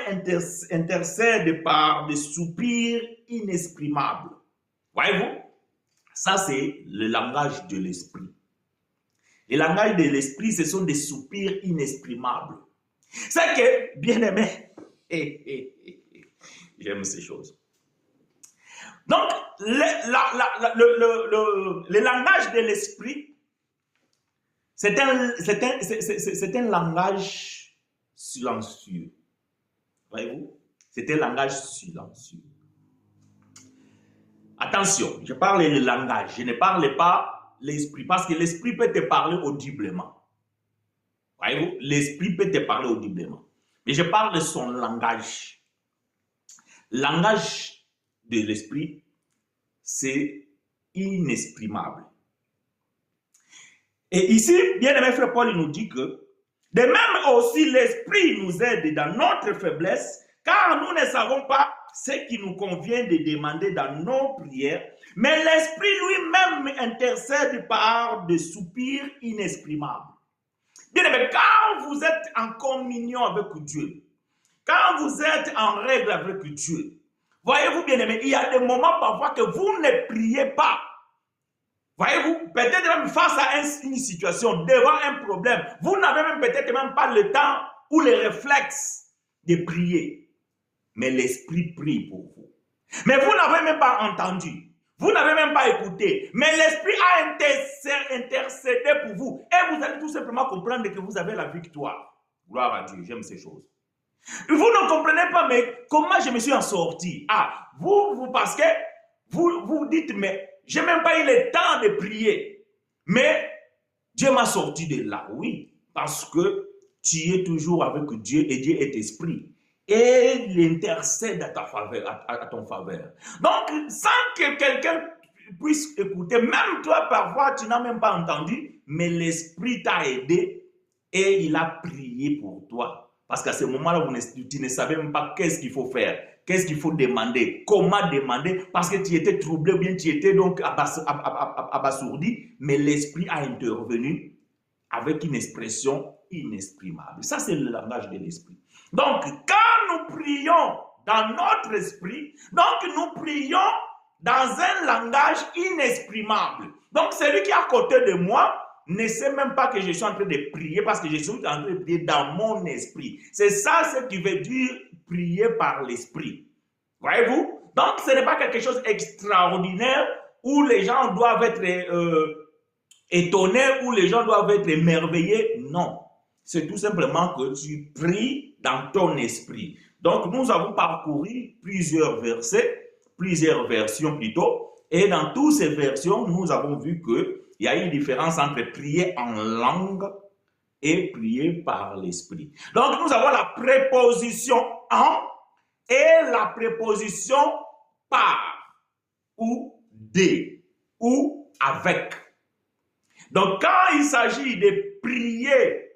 intercède par des soupirs inexprimables. Voyez-vous, ça c'est le langage de l'Esprit. Le langage de l'esprit, ce sont des soupirs inexprimables. C'est que, bien aimé, j'aime ces choses. Donc, le langage de l'esprit, c'est un langage silencieux. Voyez-vous? C'est un langage silencieux. Attention, je parle le langage, je ne parle pas l'esprit, parce que l'esprit peut te parler audiblement. Voyez-vous? L'esprit peut te parler audiblement. Mais je parle de son langage. Langage de l'esprit, c'est inexprimable. Et ici, bien-aimé frère Paul, il nous dit que de même aussi l'esprit nous aide dans notre faiblesse, car nous ne savons pas ce qui nous convient de demander dans nos prières, mais l'esprit lui-même intercède par des soupirs inexprimables. Bien-aimé, quand vous êtes en communion avec Dieu, quand vous êtes en règle avec Dieu, voyez-vous, bien-aimé, il y a des moments parfois que vous ne priez pas. Voyez-vous, peut-être même face à une situation, devant un problème, vous n'avez même peut-être même pas le temps ou le réflexe de prier. Mais l'esprit prie pour vous. Mais vous n'avez même pas entendu. Vous n'avez même pas écouté. Mais l'esprit a intercédé pour vous. Et vous allez tout simplement comprendre que vous avez la victoire. Gloire à Dieu, j'aime ces choses. Vous ne comprenez pas, mais comment je me suis en sorti? Ah, parce que vous dites, mais je n'ai même pas eu le temps de prier. Mais Dieu m'a sorti de là. Oui, parce que tu es toujours avec Dieu et Dieu est esprit. Et il intercède à ta faveur, à ton faveur. Donc, sans que quelqu'un puisse écouter, même toi, parfois, tu n'as même pas entendu, mais l'esprit t'a aidé et il a prié pour toi. Parce qu'à ce moment-là, tu ne savais même pas qu'est-ce qu'il faut faire, qu'est-ce qu'il faut demander, comment demander, parce que tu étais troublé, ou bien tu étais donc abasourdi, mais l'esprit a intervenu avec une expression inexprimable. Ça, c'est le langage de l'esprit. Donc, quand nous prions dans notre esprit, donc nous prions dans un langage inexprimable. Donc, celui qui est à côté de moi ne sait même pas que je suis en train de prier parce que je suis en train de prier dans mon esprit. C'est ça ce qui veut dire prier par l'esprit. Voyez-vous? Donc, ce n'est pas quelque chose d'extraordinaire où les gens doivent être étonnés, où les gens doivent être émerveillés. Non. C'est tout simplement que tu pries dans ton esprit. Donc, nous avons parcouru plusieurs versets, plusieurs versions plutôt, et dans toutes ces versions, nous avons vu qu'il y a une différence entre prier en langue et prier par l'esprit. Donc, nous avons la préposition en et la préposition par ou de ou avec. Donc, quand il s'agit de prier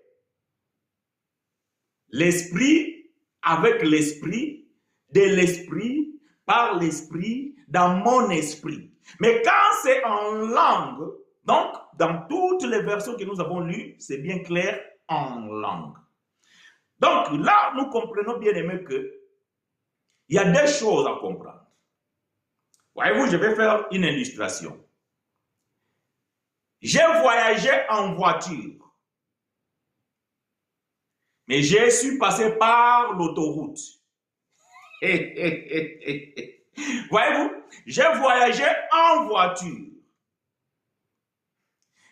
l'esprit, avec l'esprit, de l'esprit, par l'esprit, dans mon esprit. Mais quand c'est en langue, donc dans toutes les versions que nous avons lues, c'est bien clair, en langue. Donc là, nous comprenons bien aimé que il y a deux choses à comprendre. Voyez-vous, je vais faire une illustration. J'ai voyagé en voiture. Mais je suis passé par l'autoroute. Voyez-vous, j'ai voyagé en voiture.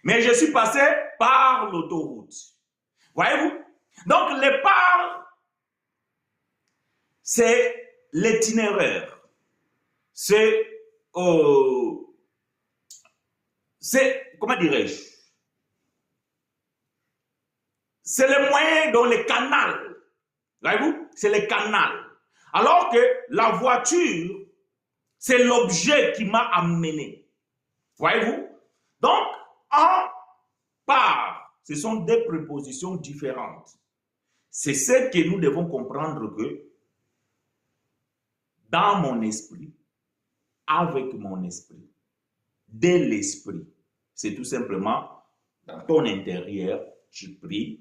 Mais je suis passé par l'autoroute. Voyez-vous? Donc, le par, c'est l'itinéraire. C'est, comment dirais-je? C'est le moyen dans le canal. Voyez-vous? C'est le canal. Alors que la voiture, c'est l'objet qui m'a amené. Voyez-vous? Donc, en par, ce sont deux prépositions différentes. C'est ce que nous devons comprendre que dans mon esprit, avec mon esprit, de l'esprit, c'est tout simplement dans ton intérieur, tu pries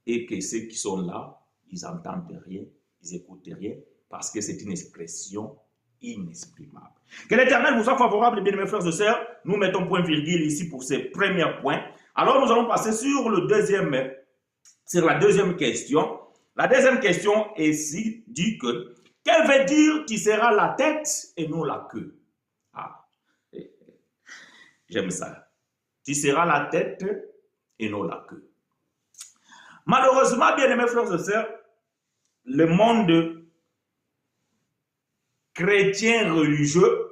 et que ceux qui sont là, ils n'entendent rien, ils n'écoutent rien, parce que c'est une expression inexprimable. Que l'Éternel vous soit favorable, bien mes frères et sœurs. Nous mettons point virgule ici pour ce premier point. Alors, nous allons passer sur la deuxième question. La deuxième question ici dit que, qu'elle veut dire tu seras la tête et non la queue? Ah, j'aime ça. Tu seras la tête et non la queue. Malheureusement, bien-aimés frères et sœurs, le monde chrétien religieux,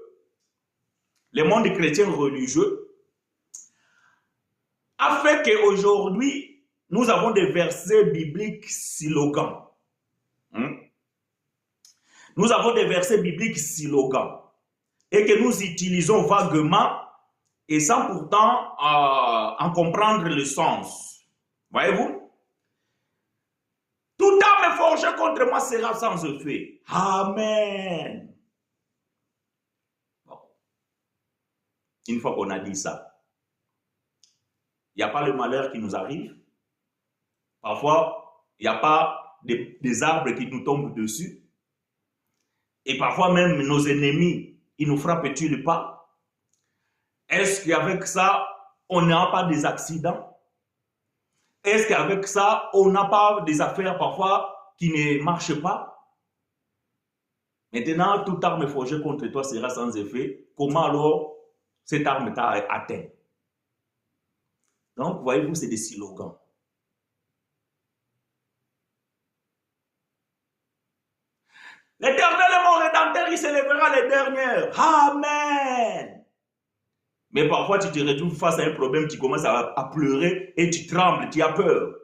a fait qu'aujourd'hui, nous avons des versets bibliques slogans. Nous avons des versets bibliques slogans et que nous utilisons vaguement et sans pourtant en comprendre le sens. Voyez-vous? Toute arme forgée contre moi sera sans effet. Amen. Bon. Une fois qu'on a dit ça, il n'y a pas le malheur qui nous arrive. Parfois, il n'y a pas des arbres qui nous tombent dessus. Et parfois même nos ennemis, ils nous frappent-ils pas? Est-ce qu'avec ça, on n'a pas des accidents? Est-ce qu'avec ça, on n'a pas des affaires parfois qui ne marchent pas? Maintenant, toute arme forgée contre toi sera sans effet. Comment alors cette arme t'a atteint? Donc, voyez-vous, c'est des slogans. L'Éternel est mon rédempteur, il s'élèvera les dernières. Amen. Mais parfois, tu te retrouves face à un problème, tu commences à pleurer et tu trembles, tu as peur.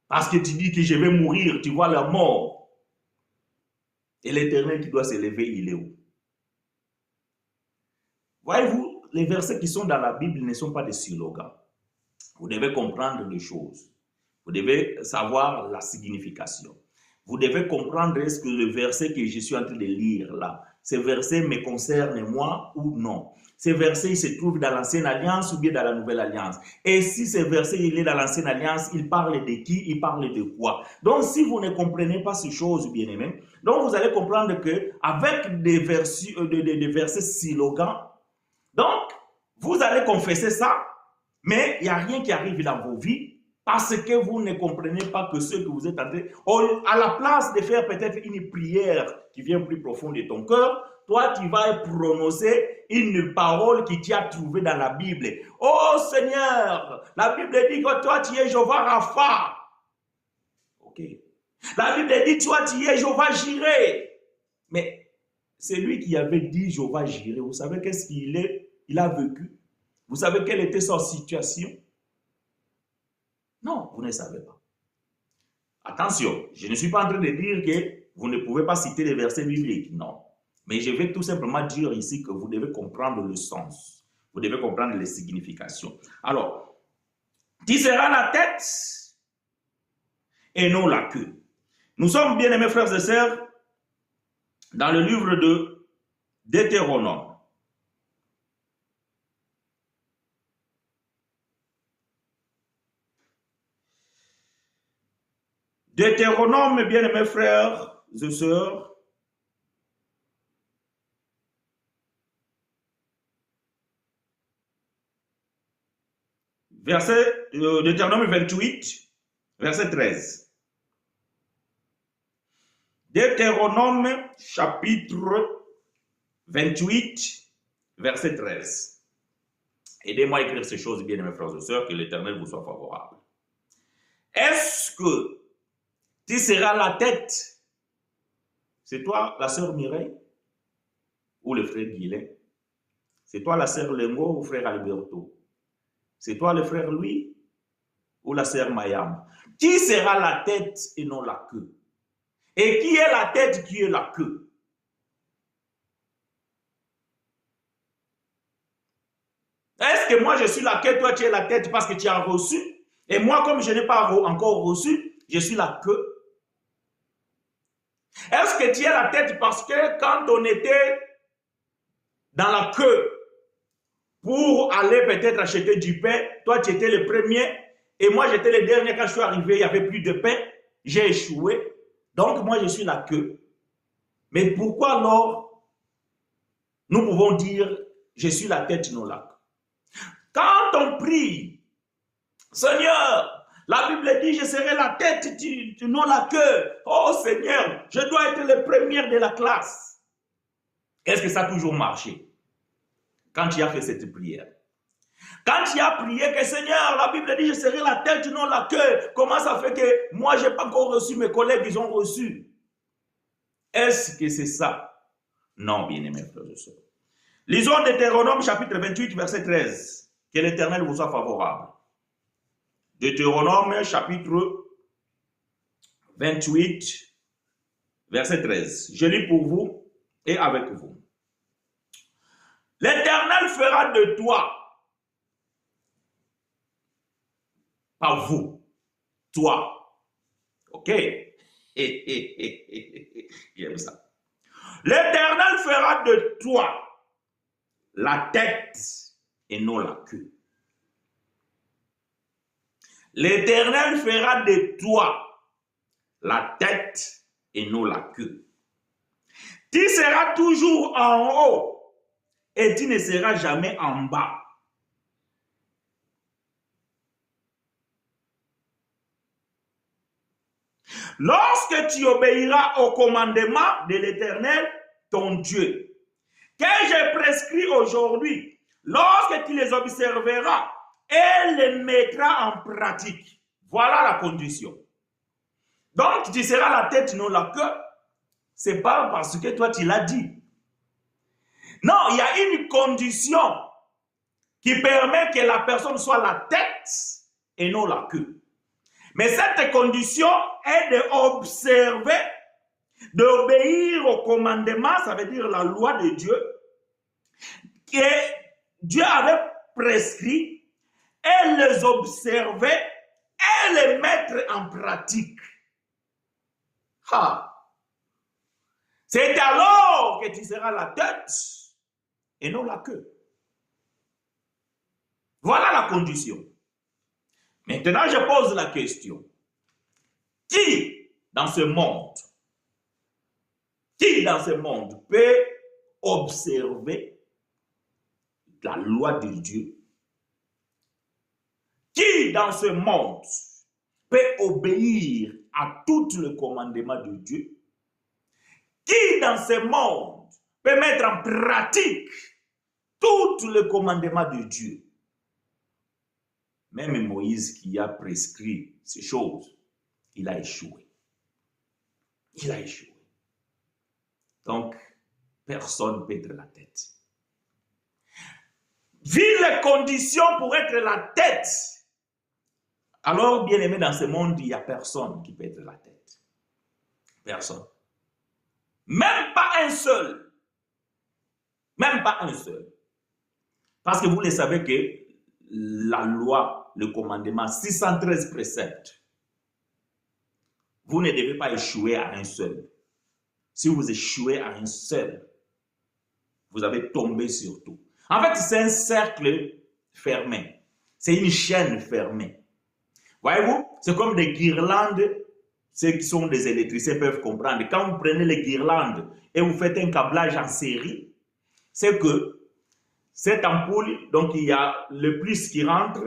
Parce que tu dis que je vais mourir, tu vois la mort. Et l'Éternel qui doit s'élever, il est où? Voyez-vous, les versets qui sont dans la Bible ne sont pas des slogans. Vous devez comprendre les choses. Vous devez savoir la signification. Vous devez comprendre est-ce que le verset que je suis en train de lire là, ce verset me concerne moi ou non. Ce verset il se trouve dans l'ancienne alliance ou bien dans la nouvelle alliance. Et si ce verset il est dans l'ancienne alliance, il parle de qui? Il parle de quoi? Donc si vous ne comprenez pas ces choses, bien aimés, donc vous allez comprendre que avec des versets slogans, donc vous allez confesser ça, mais il n'y a rien qui arrive dans vos vies. Parce que vous ne comprenez pas que ce que vous êtes en train... À la place de faire peut-être une prière qui vient plus profond de ton cœur, toi, tu vas prononcer une parole que tu as trouvée dans la Bible. Oh Seigneur, la Bible dit que toi, tu es Jéhovah Rapha. Ok. La Bible dit que toi, tu es Jéhovah Jireh. Mais c'est lui qui avait dit Jéhovah Jireh. Vous savez qu'est-ce qu'il a vécu? Vous savez quelle était sa situation? Non, vous ne savez pas. Attention, je ne suis pas en train de dire que vous ne pouvez pas citer les versets bibliques, non. Mais je vais tout simplement dire ici que vous devez comprendre le sens. Vous devez comprendre les significations. Alors, tu seras la tête et non la queue. Nous sommes, bien aimés frères et sœurs, dans le livre de Deutéronome. Deutéronome, bien aimés frères et sœurs, Deutéronome 28, verset 13. Deutéronome chapitre 28, verset 13. Aidez-moi à écrire ces choses, bien aimés frères et sœurs, que l'Éternel vous soit favorable. Est-ce que tu seras la tête? C'est toi, la sœur Mireille, ou le frère Guilain? C'est toi, la sœur Lengo, ou frère Alberto? C'est toi, le frère Louis, ou la sœur Mayam? Qui sera la tête et non la queue? Et qui est la tête, qui est la queue? Est-ce que moi je suis la queue, toi tu es la tête parce que tu as reçu? Et moi, comme je n'ai pas encore reçu, je suis la queue? Est-ce que tu es la tête parce que quand on était dans la queue pour aller peut-être acheter du pain, toi tu étais le premier et moi j'étais le dernier, quand je suis arrivé, il n'y avait plus de pain, j'ai échoué, donc moi je suis la queue. Mais pourquoi alors nous pouvons dire je suis la tête, non la queue? Quand on prie Seigneur, la Bible dit, je serai la tête, tu non la queue. Oh Seigneur, je dois être le premier de la classe. Est-ce que ça a toujours marché quand tu as fait cette prière? Quand tu as prié que Seigneur, la Bible dit, je serai la tête, non la queue. Comment ça fait que moi, je n'ai pas encore reçu, mes collègues, ils ont reçu? Est-ce que c'est ça? Non, bien-aimés frères et sœurs. Lisons Deutéronome chapitre 28, verset 13. Que l'Éternel vous soit favorable. Deutéronome chapitre 28, verset 13. Je lis pour vous et avec vous. L'Éternel fera de toi, pas vous, toi. Ok? J'aime ça. L'Éternel fera de toi la tête et non la queue. L'Éternel fera de toi la tête et non la queue. Tu seras toujours en haut et tu ne seras jamais en bas. Lorsque tu obéiras au commandement de l'Éternel, ton Dieu, que j'ai prescrit aujourd'hui, lorsque tu les observeras et les mettras en pratique. Voilà la condition. Donc, tu seras la tête, non la queue. Ce n'est pas parce que toi, tu l'as dit. Non, il y a une condition qui permet que la personne soit la tête et non la queue. Mais cette condition est d'observer, d'obéir au commandement, ça veut dire la loi de Dieu, que Dieu avait prescrit, et les observer et les mettre en pratique. C'est alors que tu seras la tête et non la queue. Voilà la condition. Maintenant, je pose la question. Qui dans ce monde peut observer la loi de Dieu? Qui dans ce monde peut obéir à tout le commandement de Dieu? Qui dans ce monde peut mettre en pratique tout le commandement de Dieu? Même Moïse qui a prescrit ces choses, il a échoué. Il a échoué. Donc, personne ne peut être la tête. Vu les conditions pour être la tête, alors, bien aimé, dans ce monde, il n'y a personne qui peut être la tête. Personne. Même pas un seul. Même pas un seul. Parce que vous le savez que la loi, le commandement, 613 préceptes, vous ne devez pas échouer à un seul. Si vous échouez à un seul, vous avez tombé sur tout. En fait, c'est un cercle fermé. C'est une chaîne fermée. Voyez-vous, c'est comme des guirlandes. Ceux qui sont des électriciens peuvent comprendre. Quand vous prenez les guirlandes et vous faites un câblage en série, c'est que cette ampoule, donc il y a le plus qui rentre,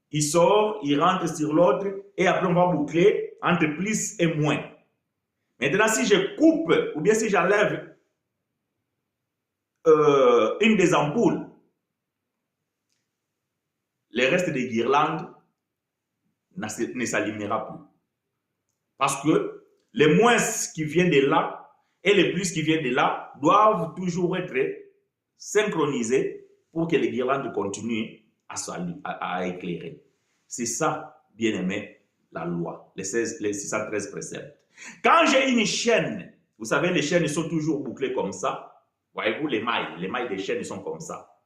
il sort, il rentre sur l'autre, et après on va boucler entre plus et moins. Maintenant, si je coupe, ou bien si j'enlève une des ampoules, le reste des guirlandes ne s'allumera plus. Parce que les moins qui viennent de là et les plus qui viennent de là doivent toujours être synchronisés pour que les guirlandes continuent à éclairer. C'est ça, bien aimé, la loi, les 613 préceptes. Quand j'ai une chaîne, vous savez, les chaînes sont toujours bouclées comme ça. Voyez-vous, les mailles des chaînes sont comme ça.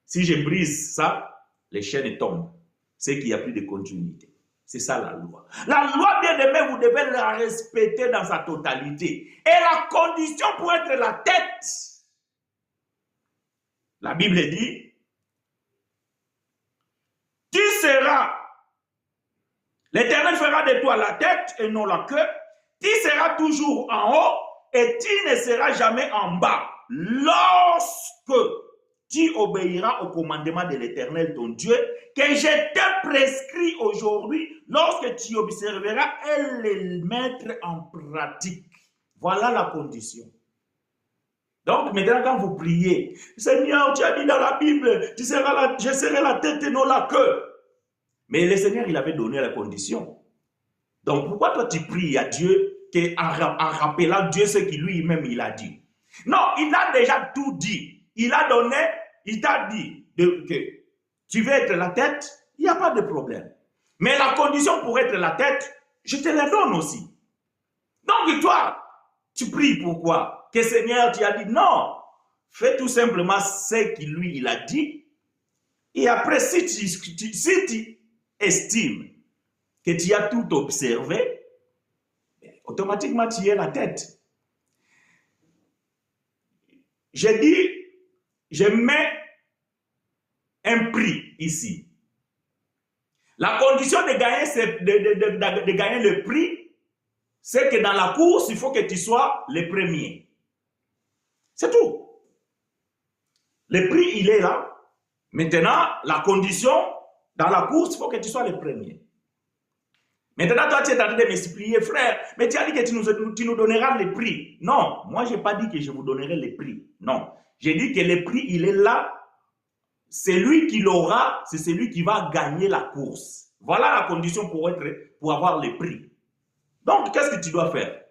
Si je brise ça, les chaînes tombent. C'est qu'il n'y a plus de continuité. C'est ça la loi. La loi, bien aimé, vous devez la respecter dans sa totalité. Et la condition pour être la tête, la Bible dit, tu seras, l'Éternel fera de toi la tête et non la queue, tu seras toujours en haut et tu ne seras jamais en bas. Lorsque tu obéiras au commandement de l'Éternel ton Dieu, que je te prescris aujourd'hui, lorsque tu observeras et les mettre en pratique. Voilà la condition. Donc, maintenant, quand vous priez, Seigneur, tu as dit dans la Bible, je serai la tête et non la queue. Mais le Seigneur, il avait donné la condition. Donc, pourquoi toi, tu pries à Dieu en rappelant Dieu ce qu'il lui-même, il a dit? Non, il a déjà tout dit. Il a donné, il t'a dit que tu veux être la tête, il n'y a pas de problème. Mais la condition pour être la tête, je te la donne aussi. Donc, toi, tu pries pourquoi? Que Seigneur, tu as dit non. Fais tout simplement ce qu'il lui, il a dit. Et après, si tu estimes que tu as tout observé, automatiquement, tu es la tête. J'ai dit, je mets un prix ici. La condition de gagner, de gagner le prix, c'est que dans la course, il faut que tu sois le premier. C'est tout. Le prix, il est là. Maintenant, la condition, dans la course, il faut que tu sois le premier. Maintenant, toi, tu es en train de m'expliquer, frère, mais tu as dit que tu nous donneras le prix. Non, moi, je n'ai pas dit que je vous donnerai le prix. Non, j'ai dit que le prix, il est là. C'est lui qui l'aura, c'est celui qui va gagner la course. Voilà la condition pour avoir le prix. Donc, qu'est-ce que tu dois faire?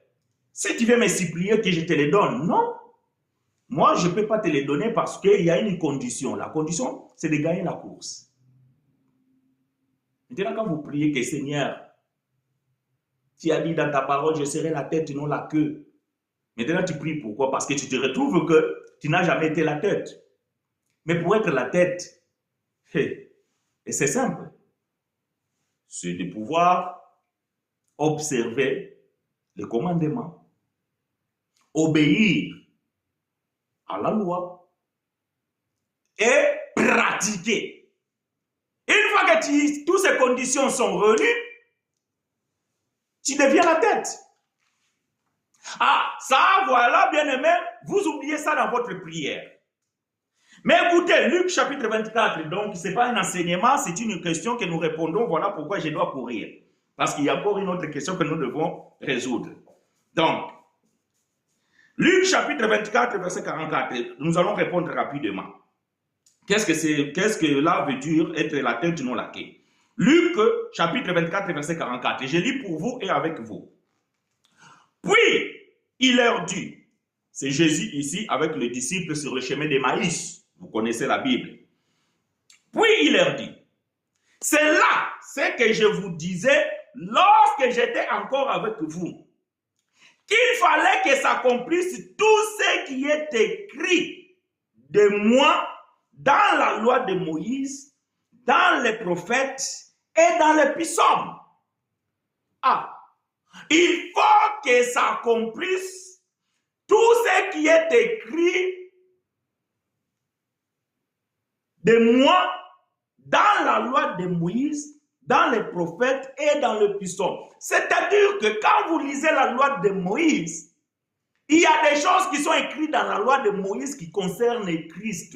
Si tu veux me supplier que je te les donne, non. Moi, je ne peux pas te les donner parce qu'il y a une condition. La condition, c'est de gagner la course. Maintenant, quand vous priez que Seigneur, tu as dit dans ta parole, je serai la tête et non la queue. Maintenant, tu pries pourquoi? Parce que tu te retrouves que tu n'as jamais été la tête. Mais pour être la tête, et c'est simple, c'est de pouvoir observer les commandements, obéir à la loi et pratiquer. Une fois que toutes ces conditions sont réunies, tu deviens la tête. Ah, ça, voilà, bien aimé, vous oubliez ça dans votre prière. Mais écoutez, Luc chapitre 24, donc ce n'est pas un enseignement, c'est une question que nous répondons, voilà pourquoi je dois courir. Parce qu'il y a encore une autre question que nous devons résoudre. Donc, Luc chapitre 24, verset 44, nous allons répondre rapidement. Qu'est-ce que là veut dire être la tête non la queue? Luc chapitre 24, verset 44, je lis pour vous et avec vous. Puis, il leur dit, c'est Jésus ici avec les disciples sur le chemin d'Emmaüs. Vous connaissez la Bible. Puis il leur dit, c'est là ce que je vous disais lorsque j'étais encore avec vous, qu'il fallait que s'accomplisse tout ce qui est écrit de moi dans la loi de Moïse, dans les prophètes et dans les psaumes. Ah, il faut que s'accomplisse tout ce qui est écrit de moi dans la loi de Moïse, dans les prophètes et dans le psaume. C'est-à-dire que quand vous lisez la loi de Moïse, il y a des choses qui sont écrites dans la loi de Moïse qui concernent Christ.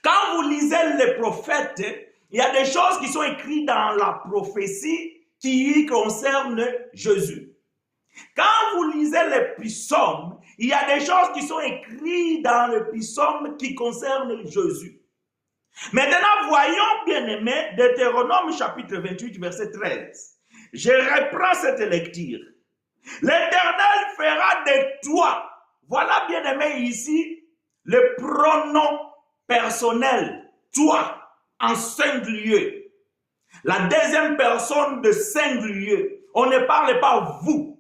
Quand vous lisez les prophètes, il y a des choses qui sont écrites dans la prophétie qui concernent Jésus. Quand vous lisez les psaumes, il y a des choses qui sont écrites dans le psaume qui concernent Jésus. Maintenant, voyons bien aimé, Deutéronome chapitre 28, verset 13. Je reprends cette lecture. L'Éternel fera de toi. Voilà bien aimé ici le pronom personnel, toi, en singulier. La deuxième personne de singulier. On ne parle pas vous.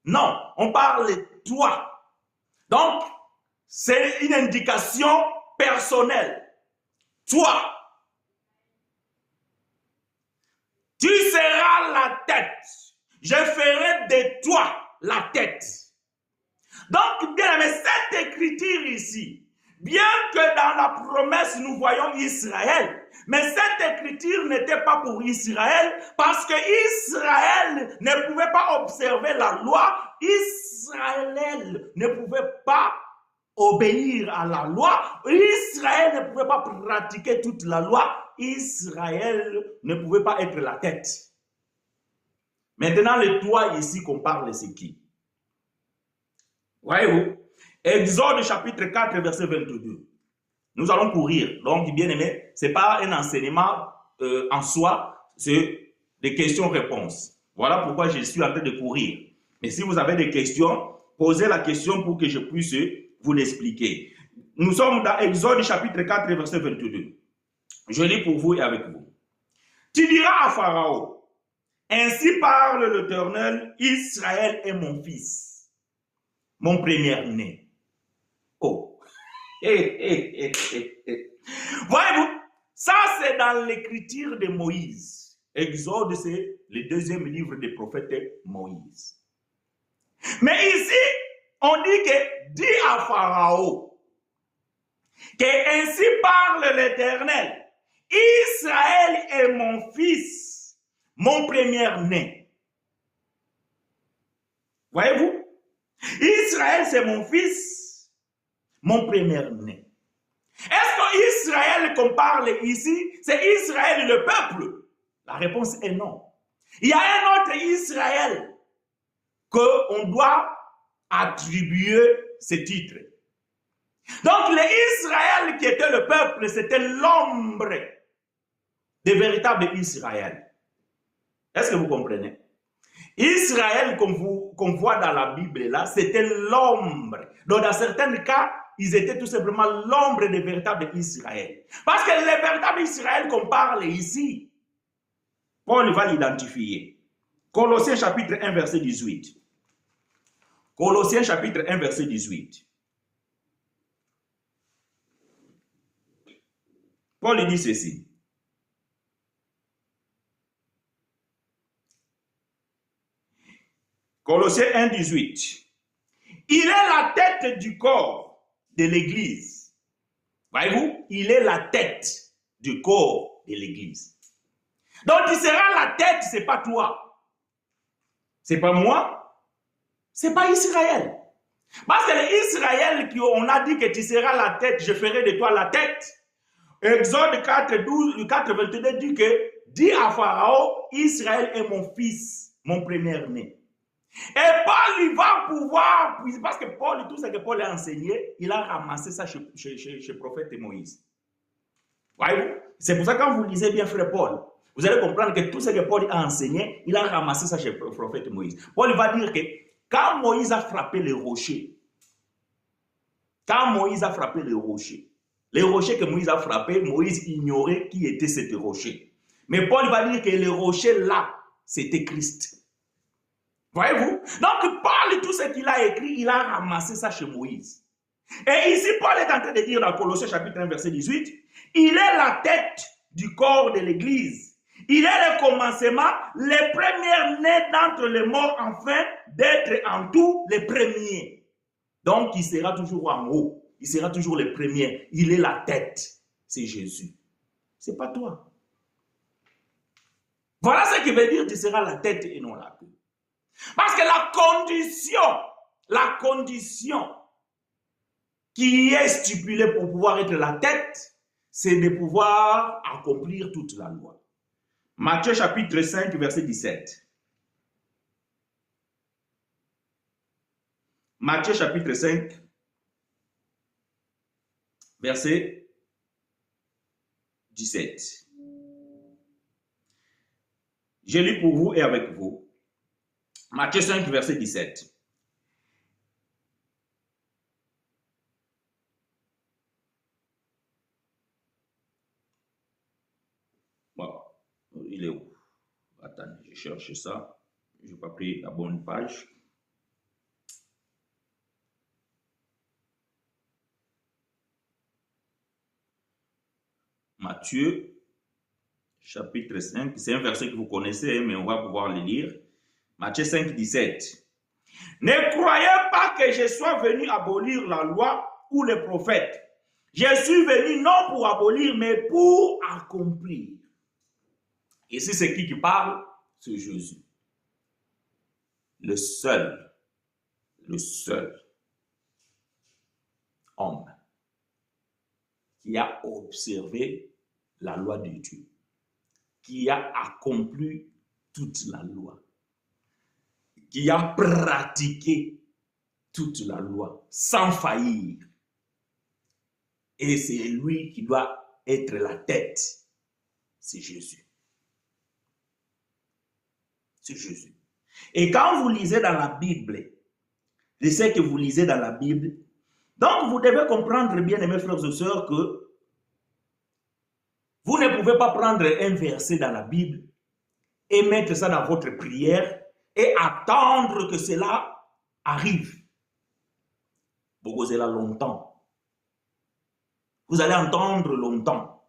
Non, on parle toi. Donc, c'est une indication personnelle. Toi, tu seras la tête. Je ferai de toi la tête. Donc, bien aimé, cette écriture ici, bien que dans la promesse nous voyons Israël, mais cette écriture n'était pas pour Israël parce que Israël ne pouvait pas observer la loi. Israël ne pouvait pas obéir à la loi. Israël ne pouvait pas pratiquer toute la loi. Israël ne pouvait pas être la tête. Maintenant, le toi ici qu'on parle, c'est qui? Voyez-vous? Exode chapitre 4, verset 22. Nous allons courir. Donc, bien aimé, ce n'est pas un enseignement en soi, c'est des questions-réponses. Voilà pourquoi je suis en train de courir. Mais si vous avez des questions, posez la question pour que je puisse vous l'expliquer. Nous sommes dans Exode chapitre 4, verset 22. Je lis pour vous et avec vous. Tu diras à Pharaon, ainsi parle l'Éternel, Israël est mon fils, mon premier-né. Oh. Voyez-vous, ça c'est dans l'écriture de Moïse. Exode, c'est le deuxième livre des prophètes Moïse. Mais ici, on dit que, dis à Pharaon, que ainsi parle l'Éternel, Israël est mon fils, mon premier-né. Voyez-vous? Israël, c'est mon fils, mon premier-né. Est-ce qu'Israël qu'on parle ici, c'est Israël le peuple? La réponse est non. Il y a un autre Israël qu'on doit attribuer ce titre. Donc, l'Israël qui était le peuple, c'était l'ombre des véritables Israël. Est-ce que vous comprenez? Israël, qu'on voit dans la Bible, là, c'était l'ombre. Donc, dans certains cas, ils étaient tout simplement l'ombre des véritables Israël. Parce que les véritables Israël qu'on parle ici, Paul va l'identifier. Colossiens chapitre 1, verset 18. Colossiens chapitre 1, verset 18. Paul dit ceci. Colossiens 1, 18. Il est la tête du corps de l'Église. Voyez-vous, il est la tête du corps de l'Église. Donc, il sera la tête, ce n'est pas toi. Ce n'est pas moi. Ce n'est pas Israël. Parce que l'Israël, on a dit que tu seras la tête, je ferai de toi la tête. Exode 4, 12, 4, 22 dit que, dis à Pharaon, Israël est mon fils, mon premier-né. Et Paul, il va pouvoir, parce que Paul, tout ce que Paul a enseigné, il a ramassé ça chez le prophète Moïse. Voyez-vous? C'est pour ça que quand vous lisez bien frère Paul, vous allez comprendre que tout ce que Paul a enseigné, il a ramassé ça chez le prophète Moïse. Paul va dire que quand Moïse a frappé le rocher, les rochers que Moïse a frappés, Moïse ignorait qui était ce rocher. Mais Paul va dire que le rocher là, c'était Christ. Voyez-vous? Donc, Paul, tout ce qu'il a écrit, il a ramassé ça chez Moïse. Et ici, Paul est en train de dire dans Colossiens chapitre 1, verset 18, il est la tête du corps de l'Église. Il est le commencement, les premiers-nés d'entre les morts, afin d'être en tout les premiers. Donc, il sera toujours en haut. Il sera toujours le premier. Il est la tête. C'est Jésus. Ce n'est pas toi. Voilà ce qui veut dire tu seras la tête et non la queue. Parce que la condition qui est stipulée pour pouvoir être la tête, c'est de pouvoir accomplir toute la loi. Matthieu chapitre 5, verset 17. Matthieu chapitre 5, verset 17. Je lis pour vous et avec vous. Matthieu 5, verset 17. Bon, il est où? Attendez, je cherche ça. Je n'ai pas pris la bonne page. Matthieu, chapitre 5. C'est un verset que vous connaissez, mais on va pouvoir le lire. Matthieu 5, 17. Ne croyez pas que je sois venu abolir la loi ou les prophètes. Je suis venu non pour abolir, mais pour accomplir. Ici, c'est qui parle? C'est Jésus. Le seul. homme qui a observé la loi de Dieu, qui a accompli toute la loi, qui a pratiqué toute la loi sans faillir. Et c'est lui qui doit être la tête. C'est Jésus. C'est Jésus. Et quand vous lisez dans la Bible, je sais que vous lisez dans la Bible, donc vous devez comprendre, bien aimés frères et sœurs, que vous ne pouvez pas prendre un verset dans la Bible et mettre ça dans votre prière et attendre que cela arrive. Vous causez là longtemps. Vous allez entendre longtemps.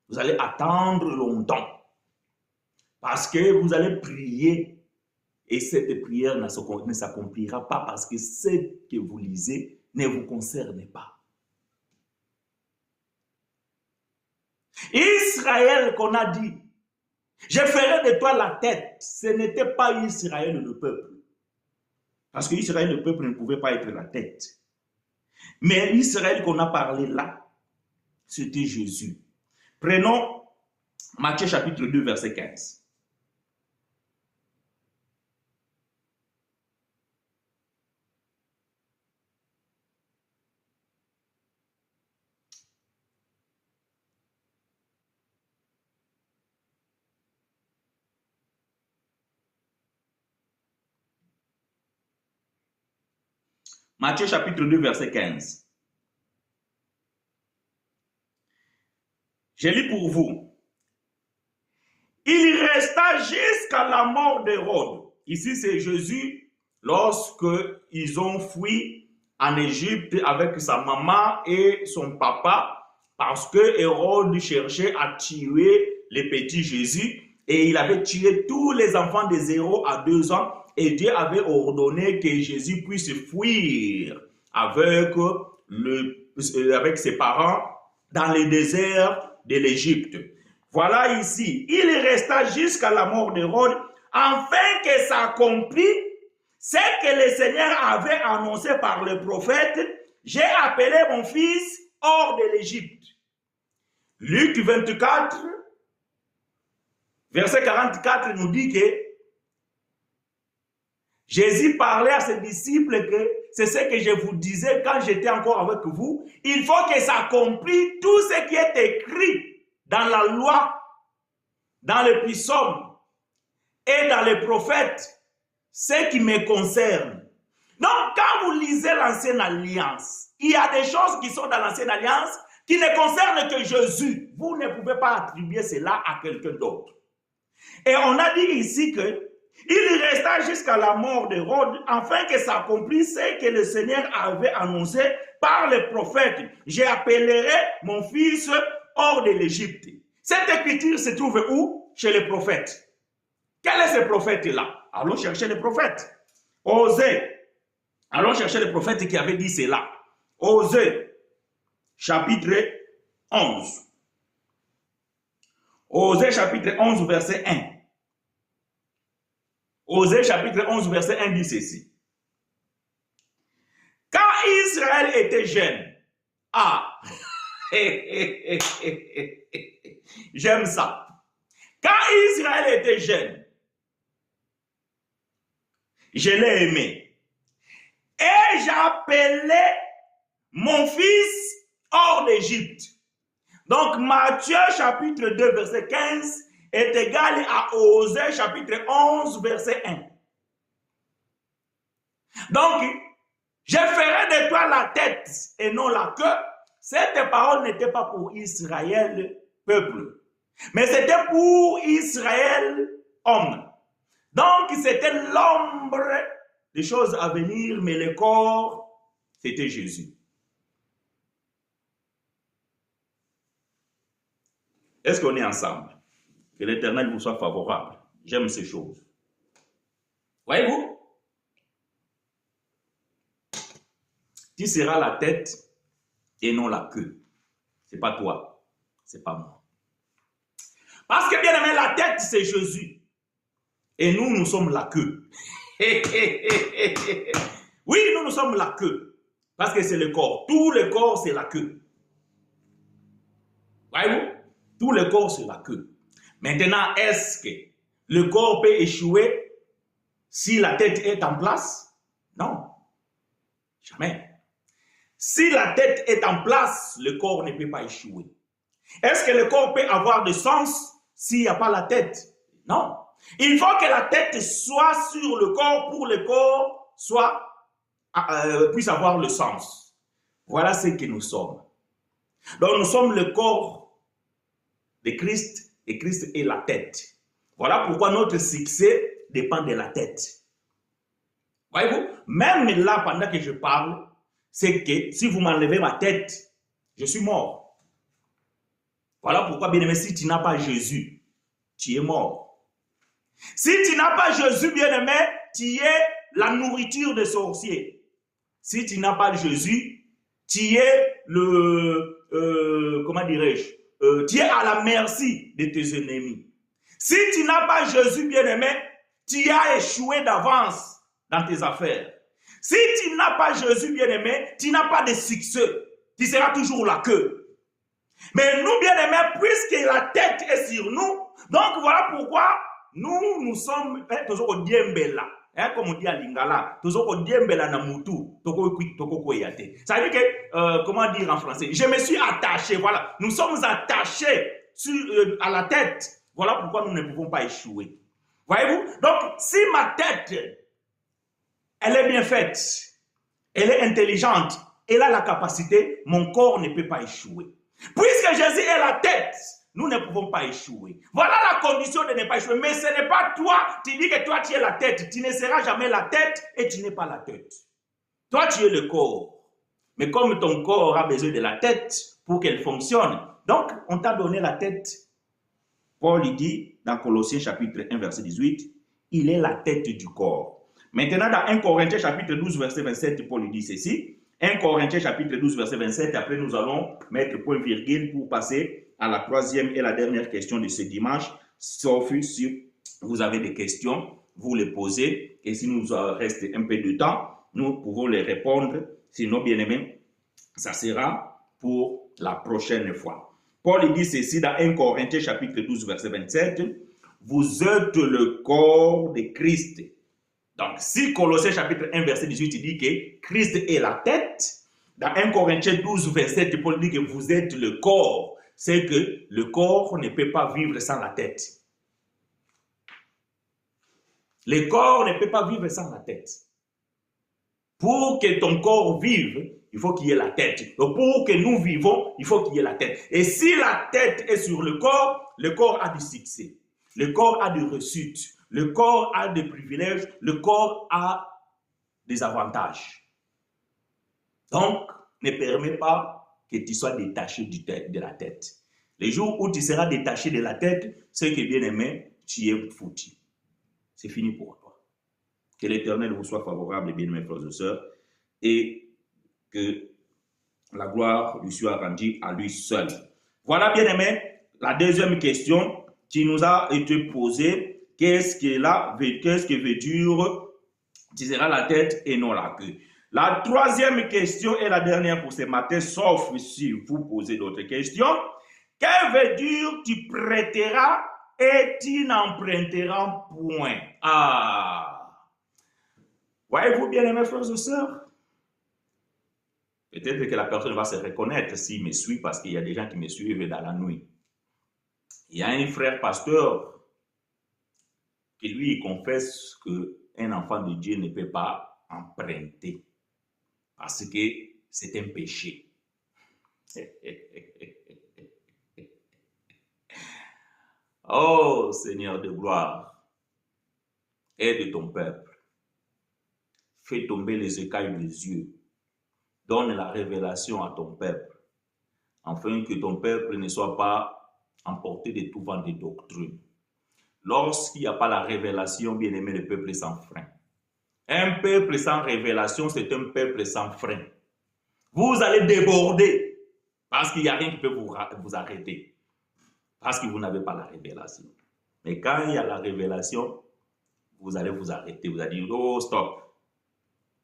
Vous allez attendre longtemps. Parce que vous allez prier et cette prière ne s'accomplira pas parce que ce que vous lisez ne vous concerne pas. Israël qu'on a dit, je ferai de toi la tête, ce n'était pas Israël le peuple. Parce que Israël le peuple ne pouvait pas être la tête. Mais Israël qu'on a parlé là, c'était Jésus. Prenons Matthieu chapitre 2 verset 15. Matthieu chapitre 2 verset 15. Je lis pour vous. Il resta jusqu'à la mort d'Hérode. Ici, c'est Jésus lorsqu'ils ont fui en Égypte avec sa maman et son papa parce que Hérode cherchait à tuer les petits Jésus et il avait tué tous les enfants de 0 à 2 ans et Dieu avait ordonné que Jésus puisse fuir avec ses parents dans le désert de l'Égypte. Voilà ici, il resta jusqu'à la mort d'Hérode, afin que s'accomplisse ce que le Seigneur avait annoncé par le prophète, j'ai appelé mon fils hors de l'Égypte. Luc 24, verset 44 nous dit que Jésus parlait à ses disciples que c'est ce que je vous disais quand j'étais encore avec vous. Il faut que s'accomplisse tout ce qui est écrit dans la loi, dans les psaumes et dans les prophètes, ce qui me concerne. Donc, quand vous lisez l'Ancienne Alliance, il y a des choses qui sont dans l'Ancienne Alliance qui ne concernent que Jésus. Vous ne pouvez pas attribuer cela à quelqu'un d'autre. Et on a dit ici que il resta jusqu'à la mort d'Hérode, afin que s'accomplisse ce que le Seigneur avait annoncé par les prophètes. J'appellerai mon fils hors de l'Égypte. Cette écriture se trouve où? Chez les prophètes. Quel est ce prophète-là? Allons chercher les prophètes. Osée. Allons chercher les prophètes qui avaient dit cela. Osée, chapitre 11. Osée, chapitre 11, verset 1. Osée chapitre 11, verset 1 dit ceci. Quand Israël était jeune, j'aime ça. Quand Israël était jeune, je l'ai aimé. Et j'appelais mon fils hors d'Égypte. Donc Matthieu chapitre 2, verset 15 est égal à Osée chapitre 11, verset 1. Donc, je ferai de toi la tête et non la queue. Cette parole n'était pas pour Israël, peuple, mais c'était pour Israël, homme. Donc, c'était l'ombre des choses à venir, mais le corps, c'était Jésus. Est-ce qu'on est ensemble? Que l'Éternel vous soit favorable. J'aime ces choses. Voyez-vous? Tu seras la tête et non la queue. Ce n'est pas toi. Ce n'est pas moi. Parce que bien aimé, la tête, c'est Jésus. Et nous, nous sommes la queue. Oui, nous sommes la queue. Parce que c'est le corps. Tout le corps, c'est la queue. Voyez-vous? Tout le corps, c'est la queue. Maintenant, est-ce que le corps peut échouer si la tête est en place? Non. Jamais. Si la tête est en place, le corps ne peut pas échouer. Est-ce que le corps peut avoir de sens s'il n'y a pas la tête? Non. Il faut que la tête soit sur le corps pour que le corps puisse avoir le sens. Voilà ce que nous sommes. Donc nous sommes le corps de Christ et Christ est la tête. Voilà pourquoi notre succès dépend de la tête. Voyez-vous, même là, pendant que je parle, c'est que si vous m'enlevez ma tête, je suis mort. Voilà pourquoi, bien-aimé, si tu n'as pas Jésus, tu es mort. Si tu n'as pas Jésus, bien-aimé, tu es la nourriture des sorciers. Si tu n'as pas Jésus, tu es comment dirais-je, tu es à la merci de tes ennemis. Si tu n'as pas Jésus, bien-aimé, tu as échoué d'avance dans tes affaires. Si tu n'as pas Jésus, bien-aimé, tu n'as pas de succès. Tu seras toujours la queue. Mais nous, bien-aimés, puisque la tête est sur nous, donc voilà pourquoi nous sommes toujours au diembela. Comme on dit à Lingala, toujours au diembela na mutu, ça veut dire que, comment dire en français, je me suis attaché, voilà. Nous sommes attachés à la tête. Voilà pourquoi nous ne pouvons pas échouer. Voyez-vous? Donc, si ma tête, elle est bien faite, elle est intelligente, elle a la capacité, mon corps ne peut pas échouer. Puisque Jésus est la tête, nous ne pouvons pas échouer. Voilà la condition de ne pas échouer. Mais ce n'est pas toi, tu dis que toi tu es la tête, tu ne seras jamais la tête et tu n'es pas la tête. Toi tu es le corps. Mais comme ton corps a besoin de la tête pour qu'elle fonctionne, donc on t'a donné la tête. Paul il dit dans Colossiens chapitre 1 verset 18, il est la tête du corps. Maintenant dans 1 Corinthiens chapitre 12 verset 27, Paul il dit ceci. 1 Corinthiens chapitre 12 verset 27, après nous allons mettre point virgule pour passer à la troisième et la dernière question de ce dimanche, sauf si vous avez des questions, vous les posez, et si nous reste un peu de temps, nous pouvons les répondre, sinon bien aimé, ça sera pour la prochaine fois. Paul il dit ceci dans 1 Corinthiens chapitre 12 verset 27, vous êtes le corps de Christ. Donc, si Colossiens chapitre 1, verset 18, il dit que Christ est la tête, dans 1 Corinthiens 12, verset 7, Paul dit que vous êtes le corps. C'est que le corps ne peut pas vivre sans la tête. Le corps ne peut pas vivre sans la tête. Pour que ton corps vive, il faut qu'il y ait la tête. Donc, pour que nous vivons, il faut qu'il y ait la tête. Et si la tête est sur le corps a du succès. Le corps a des réussites. Le corps a des privilèges, le corps a des avantages. Donc, ne permets pas que tu sois détaché de la tête. Les jours où tu seras détaché de la tête, c'est que bien aimé, tu es foutu. C'est fini pour toi. Que l'Éternel vous soit favorable, bien aimés frères et sœurs, et que la gloire lui soit rendue à lui seul. Voilà, bien aimé, la deuxième question qui nous a été posée. Qu'est-ce que veut dire tu seras la tête et non la queue? La troisième question est la dernière pour ce matin, sauf si vous posez d'autres questions. Que veut dire tu prêteras et tu n'emprunteras point? Ah! Voyez-vous, bien aimés frères et sœurs? Peut-être que la personne va se reconnaître s'il me suit parce qu'il y a des gens qui me suivent dans la nuit. Il y a un frère pasteur qui lui confesse qu'un enfant de Dieu ne peut pas emprunter parce que c'est un péché. Oh Seigneur de gloire, aide ton peuple, fais tomber les écailles des yeux, donne la révélation à ton peuple, afin que ton peuple ne soit pas emporté de tout vent de doctrine. Lorsqu'il n'y a pas la révélation, bien aimé, le peuple est sans frein. Un peuple sans révélation, c'est un peuple sans frein. Vous allez déborder parce qu'il n'y a rien qui peut vous arrêter. Parce que vous n'avez pas la révélation. Mais quand il y a la révélation, vous allez vous arrêter. Vous allez dire, oh stop.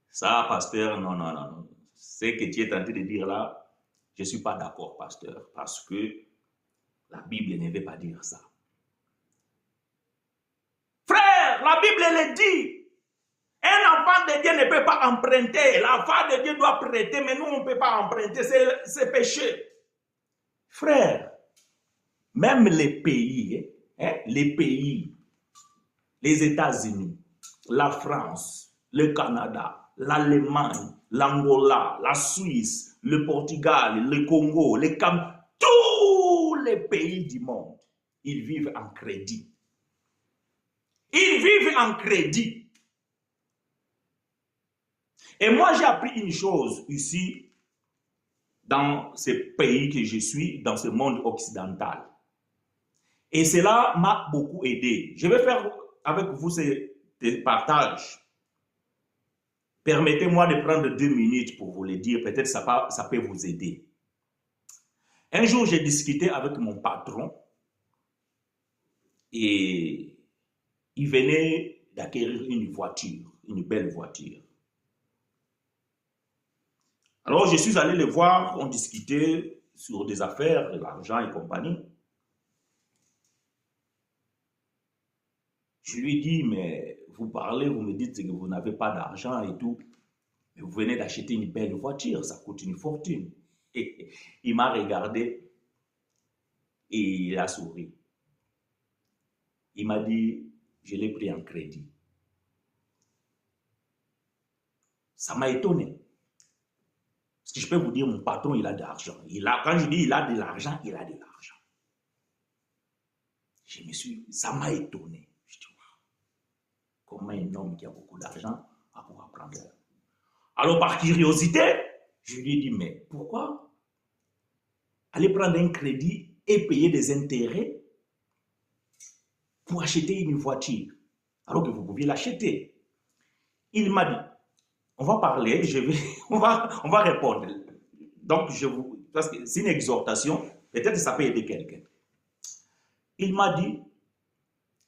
Ça, pasteur, non. ce que tu es tenté de dire là, je ne suis pas d'accord, pasteur, parce que la Bible ne veut pas dire ça. Frère, la Bible le dit. Un enfant de Dieu ne peut pas emprunter. L'enfant de Dieu doit prêter, mais nous, on ne peut pas emprunter. C'est péché. Frère, même les pays, les États-Unis, la France, le Canada, l'Allemagne, l'Angola, la Suisse, le Portugal, le Congo, le Cameroun, tous les pays du monde, ils vivent en crédit. Ils vivent en crédit. Et moi, j'ai appris une chose ici, dans ce pays que je suis, dans ce monde occidental. Et cela m'a beaucoup aidé. Je vais faire avec vous ces partages. Permettez-moi de prendre 2 minutes pour vous le dire. Peut-être ça peut vous aider. Un jour, j'ai discuté avec mon patron et il venait d'acquérir une voiture, une belle voiture. Alors, je suis allé le voir, on discutait sur des affaires, de l'argent et compagnie. Je lui dis, mais vous parlez, vous me dites que vous n'avez pas d'argent et tout, mais vous venez d'acheter une belle voiture, ça coûte une fortune. Et il m'a regardé et il a souri. Il m'a dit, je l'ai pris en crédit. Ça m'a étonné. Parce que je peux vous dire, mon patron, il a de l'argent. Quand je dis il a de l'argent, il a de l'argent. Ça m'a étonné. Je dis, comment un homme qui a beaucoup d'argent va pouvoir prendre? Alors, par curiosité, je lui ai dit, mais pourquoi aller prendre un crédit et payer des intérêts pour acheter une voiture, alors que vous pouviez l'acheter? Il m'a dit, on va parler, on va répondre. Donc, parce que c'est une exhortation, peut-être que ça peut aider quelqu'un. Il m'a dit,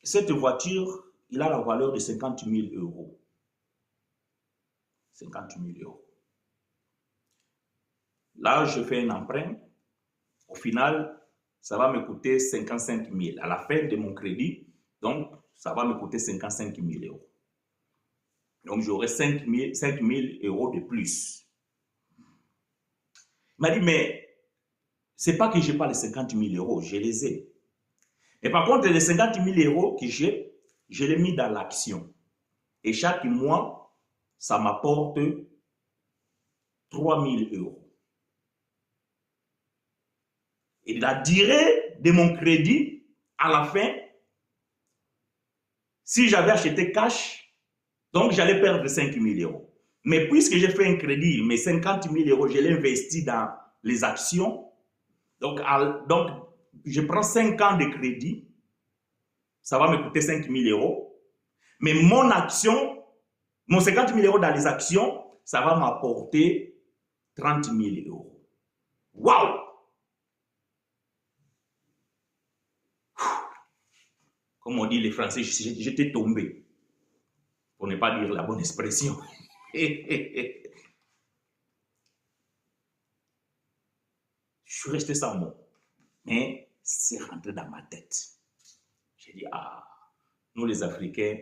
cette voiture, il a la valeur de 50 000 euros. 50 000 euros. Là, je fais un emprunt. Au final, ça va me coûter 55 000. À la fin de mon crédit, donc, ça va me coûter 55 000 euros. Donc, j'aurai 5 000 euros de plus. Il m'a dit, mais ce n'est pas que je n'ai pas les 50 000 euros, je les ai. Et par contre, les 50 000 euros que j'ai, je les ai mis dans l'action. Et chaque mois, ça m'apporte 3 000 euros. Et la durée de mon crédit, à la fin, si j'avais acheté cash, donc j'allais perdre 5 000 euros. Mais puisque j'ai fait un crédit, mes 50 000 euros, je l'ai investi dans les actions. Donc, je prends 5 ans de crédit, ça va me coûter 5 000 euros. Mais mon 50 000 euros dans les actions, ça va m'apporter 30 000 euros. Waouh! Comme on dit les Français, j'étais tombé. Pour ne pas dire la bonne expression. Je suis resté sans mot. Mais c'est rentré dans ma tête. J'ai dit, nous les Africains,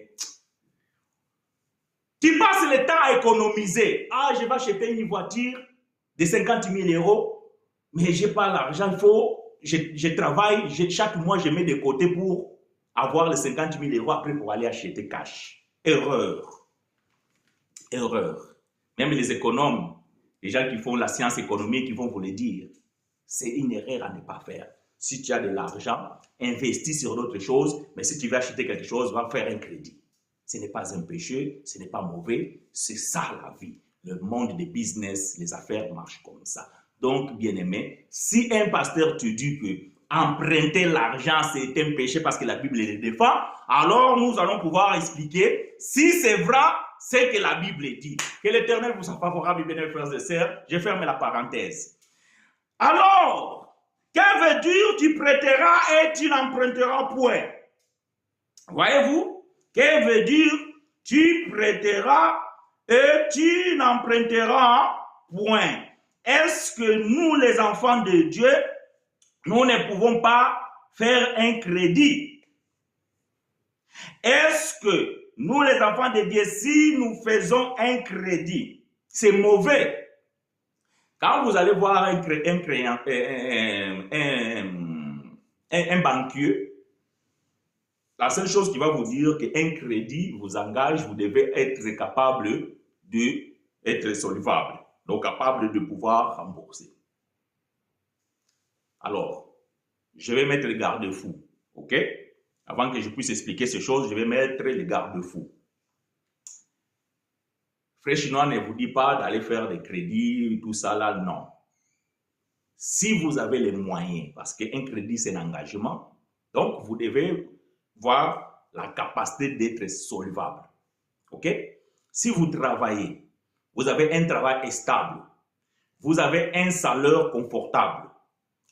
tu passes le temps à économiser. Je vais acheter une voiture de 50 000 euros, mais je n'ai pas l'argent. Je travaille, chaque mois, je mets de côté pour avoir les 50 000 euros après pour aller acheter cash. Erreur. Erreur. Même les économes, les gens qui font la science économique, qui vont vous le dire, c'est une erreur à ne pas faire. Si tu as de l'argent, investis sur d'autres choses, mais si tu veux acheter quelque chose, va faire un crédit. Ce n'est pas un péché, ce n'est pas mauvais, c'est ça la vie. Le monde des business, les affaires marchent comme ça. Donc, bien-aimé, si un pasteur te dit que emprunter l'argent, c'est un péché parce que la Bible le défend, alors nous allons pouvoir expliquer si c'est vrai ce que la Bible dit. Que l'Éternel vous soit favorable, bien frères et sœurs. Je ferme la parenthèse. Alors, que veut dire tu prêteras et tu n'emprunteras point? Voyez-vous? Que veut dire tu prêteras et tu n'emprunteras point. Est-ce que nous, les enfants de Dieu, nous ne pouvons pas faire un crédit? Est-ce que nous, les enfants de Dieu, si nous faisons un crédit, c'est mauvais? Quand vous allez voir un banquier, la seule chose qui va vous dire qu'un crédit vous engage, vous devez être capable d'être solvable, donc capable de pouvoir rembourser. Alors, je vais mettre les garde-fous, ok? Avant que je puisse expliquer ces choses, je vais mettre les garde-fous. Frère Chinois ne vous dit pas d'aller faire des crédits, tout ça là, non. Si vous avez les moyens, parce qu'un crédit c'est un engagement, donc vous devez voir la capacité d'être solvable. Ok? Si vous travaillez, vous avez un travail stable, vous avez un salaire confortable,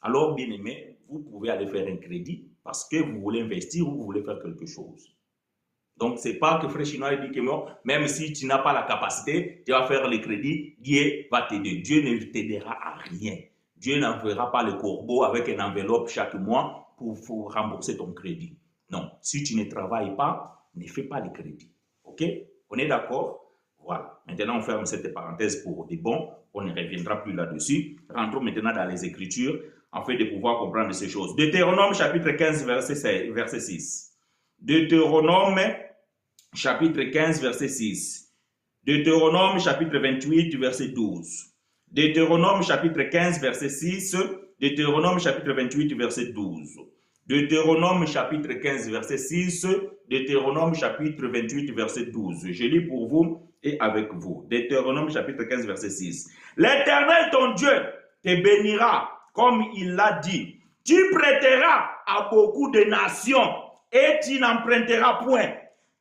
alors bien aimé, vous pouvez aller faire un crédit parce que vous voulez investir ou vous voulez faire quelque chose. Donc, ce n'est pas que Frère Chinois dit que non, même si tu n'as pas la capacité, tu vas faire le crédit, Dieu va t'aider. Dieu ne t'aidera à rien. Dieu n'enverra pas le corbeau avec une enveloppe chaque mois pour rembourser ton crédit. Non, si tu ne travailles pas, ne fais pas le crédit. Ok? On est d'accord? Voilà. Maintenant, on ferme cette parenthèse pour des bons. On ne reviendra plus là-dessus. Rentrons maintenant dans les Écritures afin de pouvoir comprendre ces choses. Deutéronome chapitre 15, verset 6. Deutéronome chapitre 15, verset 6. Deutéronome chapitre 28, verset 12. Deutéronome chapitre 15, verset 6. Deutéronome chapitre 28, verset 12. Deutéronome chapitre 15, verset 6. Deutéronome chapitre 28, verset 12. Je lis pour vous et avec vous. Deutéronome chapitre 15, verset 6. L'Éternel ton Dieu te bénira, comme il l'a dit. Tu prêteras à beaucoup de nations et tu n'emprunteras point.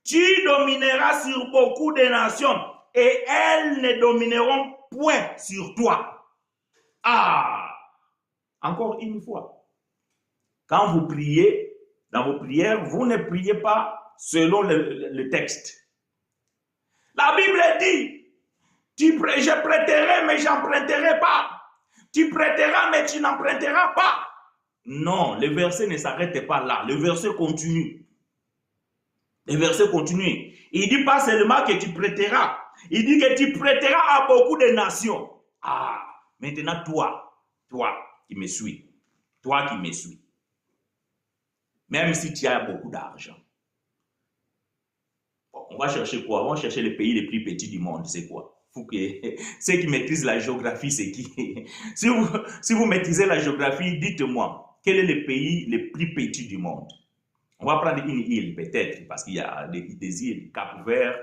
Tu domineras sur beaucoup de nations et elles ne domineront point sur toi. Ah! Encore une fois. Quand vous priez, dans vos prières, vous ne priez pas selon le texte. La Bible dit, je prêterai mais je n'emprunterai pas. Tu prêteras mais tu n'emprunteras pas. Non, le verset ne s'arrête pas là. Le verset continue. Le verset continue. Il dit pas seulement que tu prêteras. Il dit que tu prêteras à beaucoup de nations. Ah, maintenant toi qui me suis. Toi qui me suis. Même si tu as beaucoup d'argent. Bon, on va chercher quoi? On va chercher les pays les plus petits du monde. C'est quoi? Faut que ceux qui maîtrisent la géographie, c'est qui? Si vous maîtrisez la géographie, dites-moi, quel est le pays le plus petit du monde? On va prendre une île peut-être, parce qu'il y a des îles, Cap-Vert,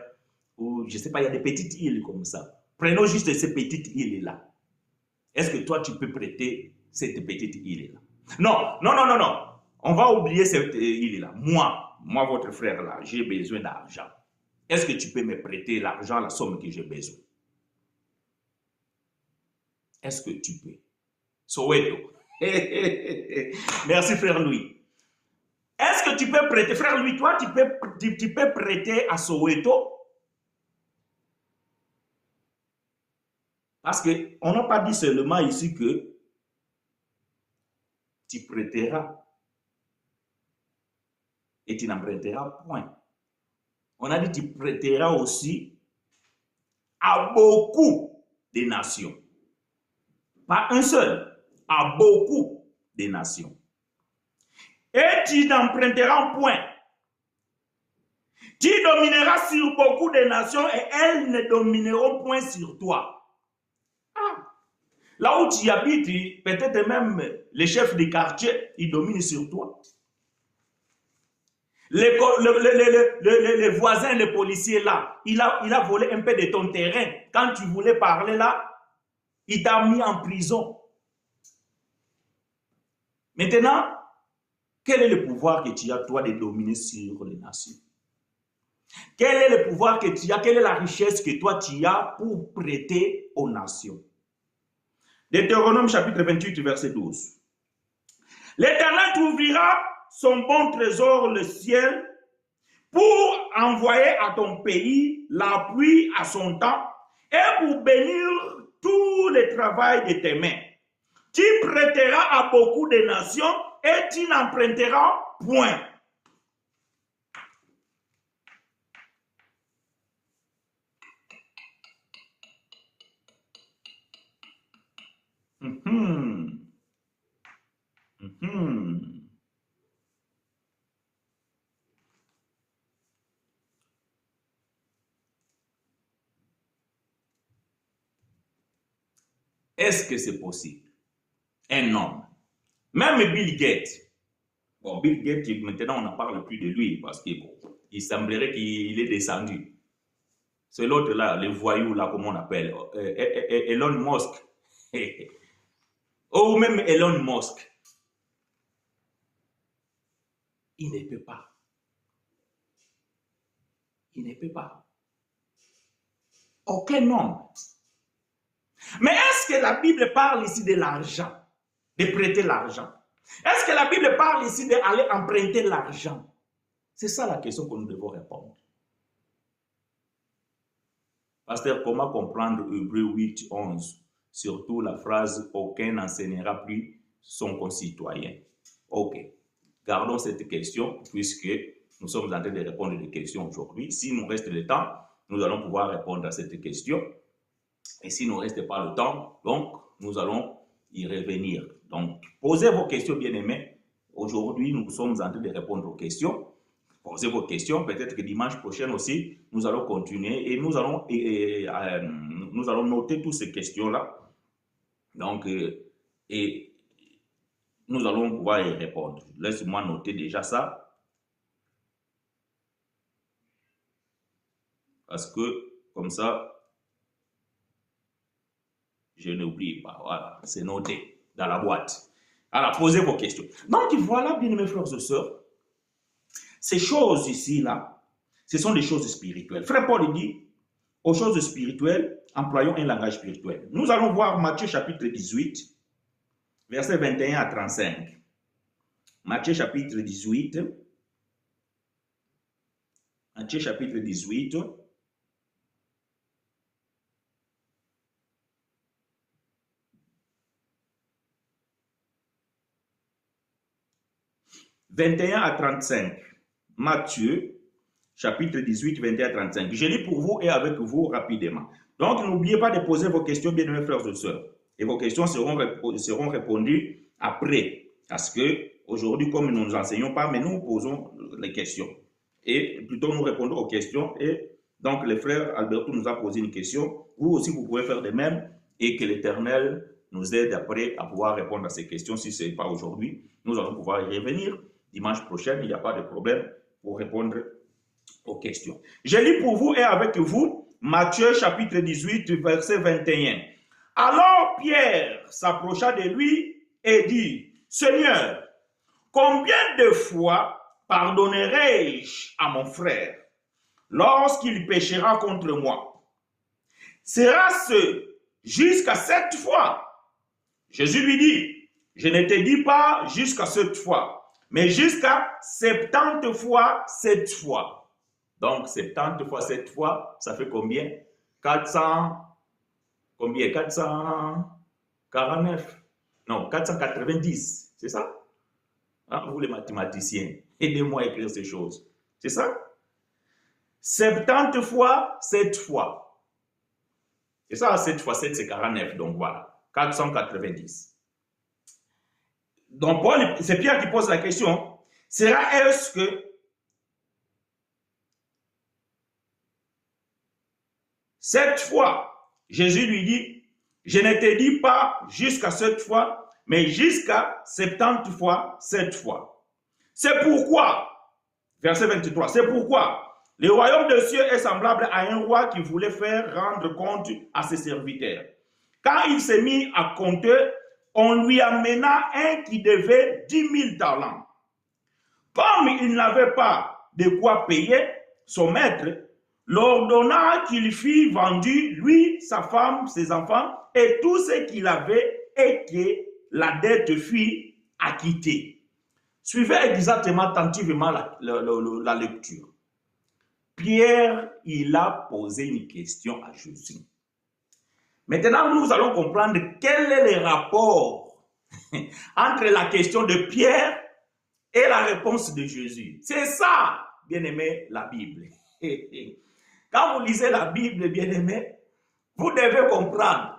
ou je ne sais pas, il y a des petites îles comme ça. Prenons juste ces petites îles-là. Est-ce que toi, tu peux prêter cette petite île-là? Non. On va oublier cette île-là. Moi, votre frère-là, j'ai besoin d'argent. Est-ce que tu peux me prêter l'argent, la somme que j'ai besoin? Est-ce que tu peux? Soweto. Merci, frère Louis. Est-ce que tu peux prêter, frère Louis, toi, tu peux prêter à Soweto? Parce qu'on n'a pas dit seulement ici que tu prêteras et tu n'emprunteras point. On a dit tu prêteras aussi à beaucoup de nations. Pas un seul, à beaucoup de nations. Et tu n'emprunteras point. Tu domineras sur beaucoup de nations et elles ne domineront point sur toi. Ah. Là où tu habites, peut-être même les chefs de quartier, ils dominent sur toi. Les voisins, les policiers là, il a volé un peu de ton terrain. Quand tu voulais parler là, il t'a mis en prison. Maintenant, quel est le pouvoir que tu as, toi, de dominer sur les nations? Quel est le pouvoir que tu as? Quelle est la richesse que toi, tu as pour prêter aux nations? Deutéronome chapitre 28, verset 12. L'Éternel t'ouvrira son bon trésor, le ciel, pour envoyer à ton pays la pluie à son temps et pour bénir tout le travail de tes mains. Tu prêteras à beaucoup de nations et tu n'emprunteras point. Est-ce que c'est possible? Un homme, même Bill Gates. Bon, Bill Gates, maintenant, on n'en parle plus de lui parce qu'il semblerait qu'il est descendu. C'est l'autre là, le voyou là, comment on appelle, Elon Musk. Ou même Elon Musk. Il ne peut pas. Il ne peut pas. Aucun homme. Mais est-ce que la Bible parle ici de l'argent, de prêter l'argent? Est-ce que la Bible parle ici d'aller emprunter l'argent? C'est ça la question que nous devons répondre. Pasteur, comment comprendre Hébreux 8, 11? Surtout la phrase « Aucun n'enseignera plus son concitoyen ». Ok, gardons cette question puisque nous sommes en train de répondre à des questions aujourd'hui. S'il nous reste le temps, nous allons pouvoir répondre à cette question. Et s'il ne nous reste pas le temps, donc nous allons y revenir. Donc, posez vos questions, bien-aimés. Aujourd'hui, nous sommes en train de répondre aux questions. Posez vos questions. Peut-être que dimanche prochain aussi, nous allons continuer et nous allons noter toutes ces questions-là. Donc, et nous allons pouvoir y répondre. Laisse-moi noter déjà ça. Parce que, comme ça, je n'oublie pas. Voilà, c'est noté dans la boîte. Alors, posez vos questions. Donc, voilà, bien mes frères et sœurs, ces choses ici-là, ce sont des choses spirituelles. Frère Paul dit, aux choses spirituelles, employons un langage spirituel. Nous allons voir Matthieu chapitre 18, versets 21 à 35. Matthieu chapitre 18. Matthieu chapitre 18. « 21 à 35. Matthieu, chapitre 18, 21 à 35. Je lis pour vous et avec vous rapidement. Donc, n'oubliez pas de poser vos questions, bien-aimés frères et sœurs. Et vos questions seront répondues après. Parce que aujourd'hui, comme nous ne nous enseignons pas, mais nous posons les questions. Et plutôt, nous répondons aux questions. Et donc, le frère Alberto nous a posé une question. Vous aussi, vous pouvez faire de même. Et que l'Éternel nous aide après à pouvoir répondre à ces questions. Si ce n'est pas aujourd'hui, nous allons pouvoir y revenir. Dimanche prochain, il n'y a pas de problème pour répondre aux questions. Je lis pour vous et avec vous Matthieu chapitre 18, verset 21. Alors Pierre s'approcha de lui et dit, Seigneur, combien de fois pardonnerai-je à mon frère lorsqu'il péchera contre moi? Sera-ce jusqu'à 7 fois? Jésus lui dit, je ne te dis pas jusqu'à 7 fois, mais jusqu'à 70 fois 7 fois. Donc, 70 fois 7 fois, ça fait combien? 400, combien? 449. Non, 490. C'est ça? Hein, vous les mathématiciens, aidez-moi à écrire ces choses. C'est ça? 70 fois 7 fois. C'est ça, 7 fois 7, c'est 49. Donc, voilà. 490. Donc, c'est Pierre qui pose la question. Est-ce que cette fois, Jésus lui dit, je ne te dis pas jusqu'à 7 fois, mais jusqu'à 70 fois 7 fois. C'est pourquoi, verset 23, c'est pourquoi le royaume des cieux est semblable à un roi qui voulait faire rendre compte à ses serviteurs. Quand il s'est mis à compter, on lui amena un qui devait 10 000 talents. Comme il n'avait pas de quoi payer, son maître l'ordonna qu'il fît vendu, lui, sa femme, ses enfants, et tout ce qu'il avait, et que la dette fût acquittée. Suivez exactement, attentivement la lecture. Pierre, il a posé une question à Jésus. Maintenant, nous allons comprendre quel est le rapport entre la question de Pierre et la réponse de Jésus. C'est ça, bien-aimé, la Bible. Quand vous lisez la Bible, bien-aimé, vous devez comprendre.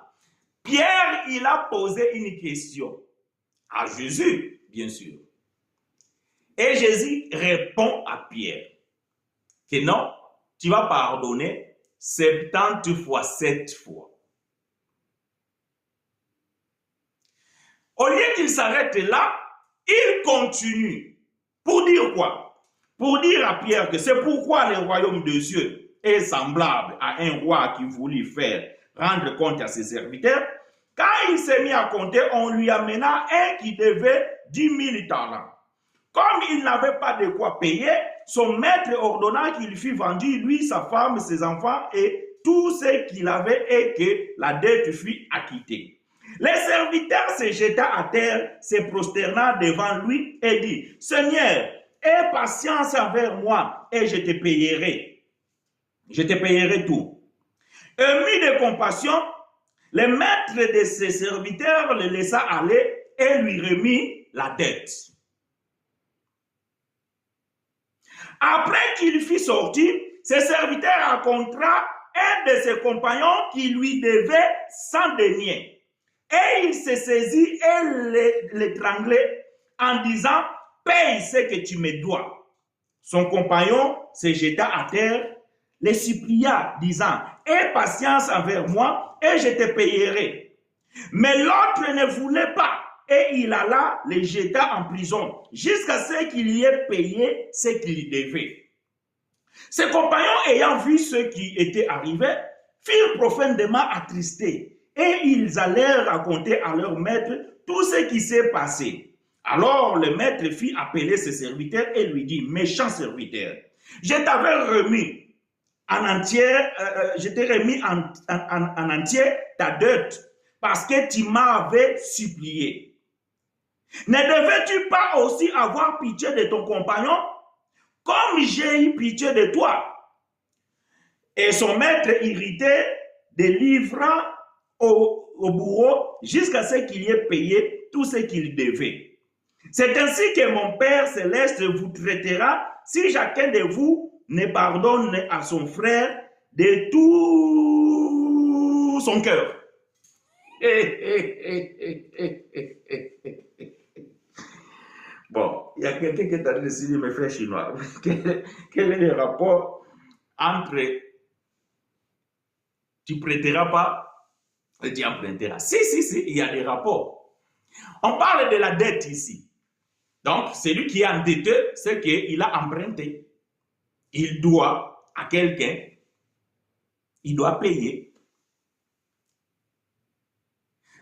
Pierre, il a posé une question à Jésus, bien sûr. Et Jésus répond à Pierre que non, tu vas pardonner 70 fois 7 fois. Au lieu qu'il s'arrête là, il continue. Pour dire quoi? Pour dire à Pierre que c'est pourquoi le royaume de Dieu est semblable à un roi qui voulut faire rendre compte à ses serviteurs. Quand il s'est mis à compter, on lui amena un qui devait 10 000 talents. Comme il n'avait pas de quoi payer, son maître ordonna qu'il fût vendu, lui, sa femme, ses enfants et tout ce qu'il avait et que la dette fût acquittée. Les serviteurs se jeta à terre, se prosterna devant lui et dit, « Seigneur, aie patience envers moi et je te payerai. Je te payerai tout. » Ému de compassion, le maître de ses serviteurs le laissa aller et lui remit la dette. Après qu'il fut sorti, ses serviteurs rencontra un de ses compagnons qui lui devait 100 deniers. Et il se saisit et l'étranglait en disant, paye ce que tu me dois. Son compagnon se jeta à terre, le supplia, disant, aie patience envers moi et je te payerai. Mais l'autre ne voulait pas et il alla le jeta en prison jusqu'à ce qu'il y ait payé ce qu'il devait. Ses compagnons ayant vu ce qui était arrivé, furent profondément attristés. Et ils allèrent raconter à leur maître tout ce qui s'est passé. Alors le maître fit appeler ses serviteurs et lui dit, méchant serviteur, je t'avais remis en entier, en entier ta dette parce que tu m'avais supplié. Ne devais-tu pas aussi avoir pitié de ton compagnon comme j'ai eu pitié de toi? Et son maître irrité délivra au bourreau jusqu'à ce qu'il ait payé tout ce qu'il devait. C'est ainsi que mon Père céleste vous traitera si chacun de vous ne pardonne à son frère de tout son cœur. Bon, il y a quelqu'un qui est allé décider, mes frères chinois, quel est le rapport entre tu prêteras pas et tu emprunteras? Si, il y a des rapports. On parle de la dette ici. Donc, celui qui est endetté, c'est qu'il a emprunté. Il doit à quelqu'un, il doit payer.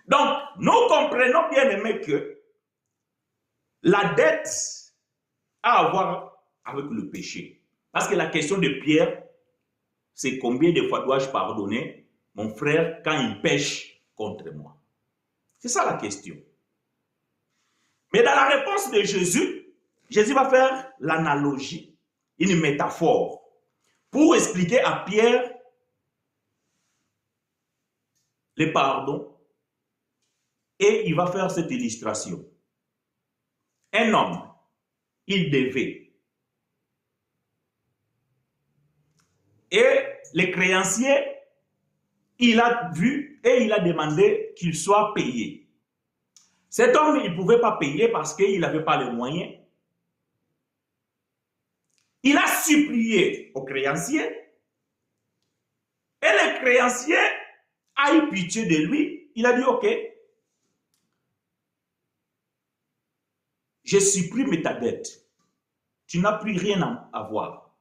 Donc, nous comprenons bien aimé que la dette a à voir avec le péché. Parce que la question de Pierre, c'est combien de fois dois-je pardonner mon frère quand il pêche contre moi? C'est ça la question. Mais dans la réponse de Jésus, Jésus va faire l'analogie, une métaphore, pour expliquer à Pierre le pardon. Et il va faire cette illustration. Un homme, il devait. Et le créancier, il a vu et il a demandé qu'il soit payé. Cet homme, il ne pouvait pas payer parce qu'il n'avait pas les moyens. Il a supplié au créancier et le créancier a eu pitié de lui. Il a dit, ok, je supprime ta dette. Tu n'as plus rien à voir.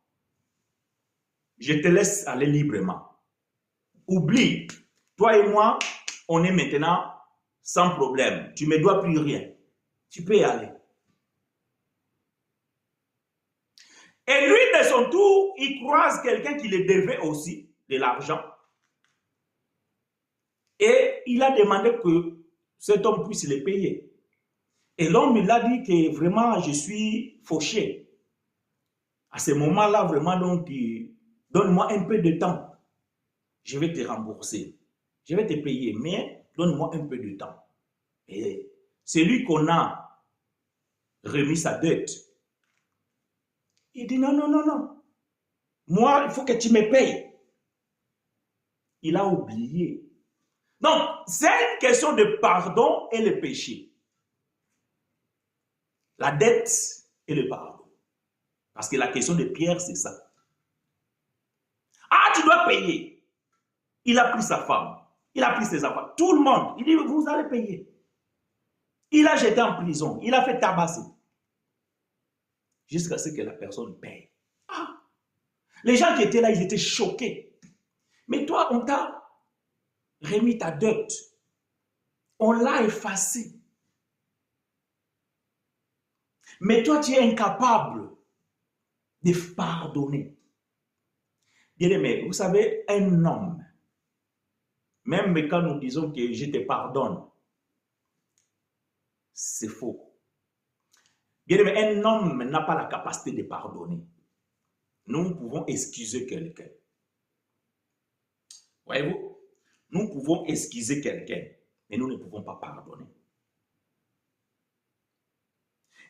Je te laisse aller librement. Oublie, toi et moi, on est maintenant sans problème. Tu ne me dois plus rien. Tu peux y aller. Et lui, de son tour, il croise quelqu'un qui le devait aussi de l'argent. Et il a demandé que cet homme puisse le payer. Et l'homme, il a dit que vraiment, je suis fauché. À ce moment-là, vraiment, donc, donne-moi un peu de temps. Je vais te rembourser. je vais te payer, mais donne-moi un peu de temps. Et celui qu'on a remis sa dette, il dit non, non, non, non. Moi, il faut que tu me payes. Il a oublié. Donc, c'est une question de pardon et le péché. La dette et le pardon. Parce que la question de Pierre, c'est ça. Ah, tu dois payer. Il a pris sa femme. Il a pris ses enfants. Tout le monde. Il dit, vous allez payer. Il a jeté en prison. Il a fait tabasser. Jusqu'à ce que la personne paye. Ah. Les gens qui étaient là, ils étaient choqués. Mais toi, on t'a remis ta dette. On l'a effacée. Mais toi, tu es incapable de pardonner. Bien aimé, vous savez, un homme, même quand nous disons que je te pardonne, c'est faux. Bien aimé, un homme n'a pas la capacité de pardonner. Nous pouvons excuser quelqu'un. Voyez-vous, nous pouvons excuser quelqu'un, mais nous ne pouvons pas pardonner.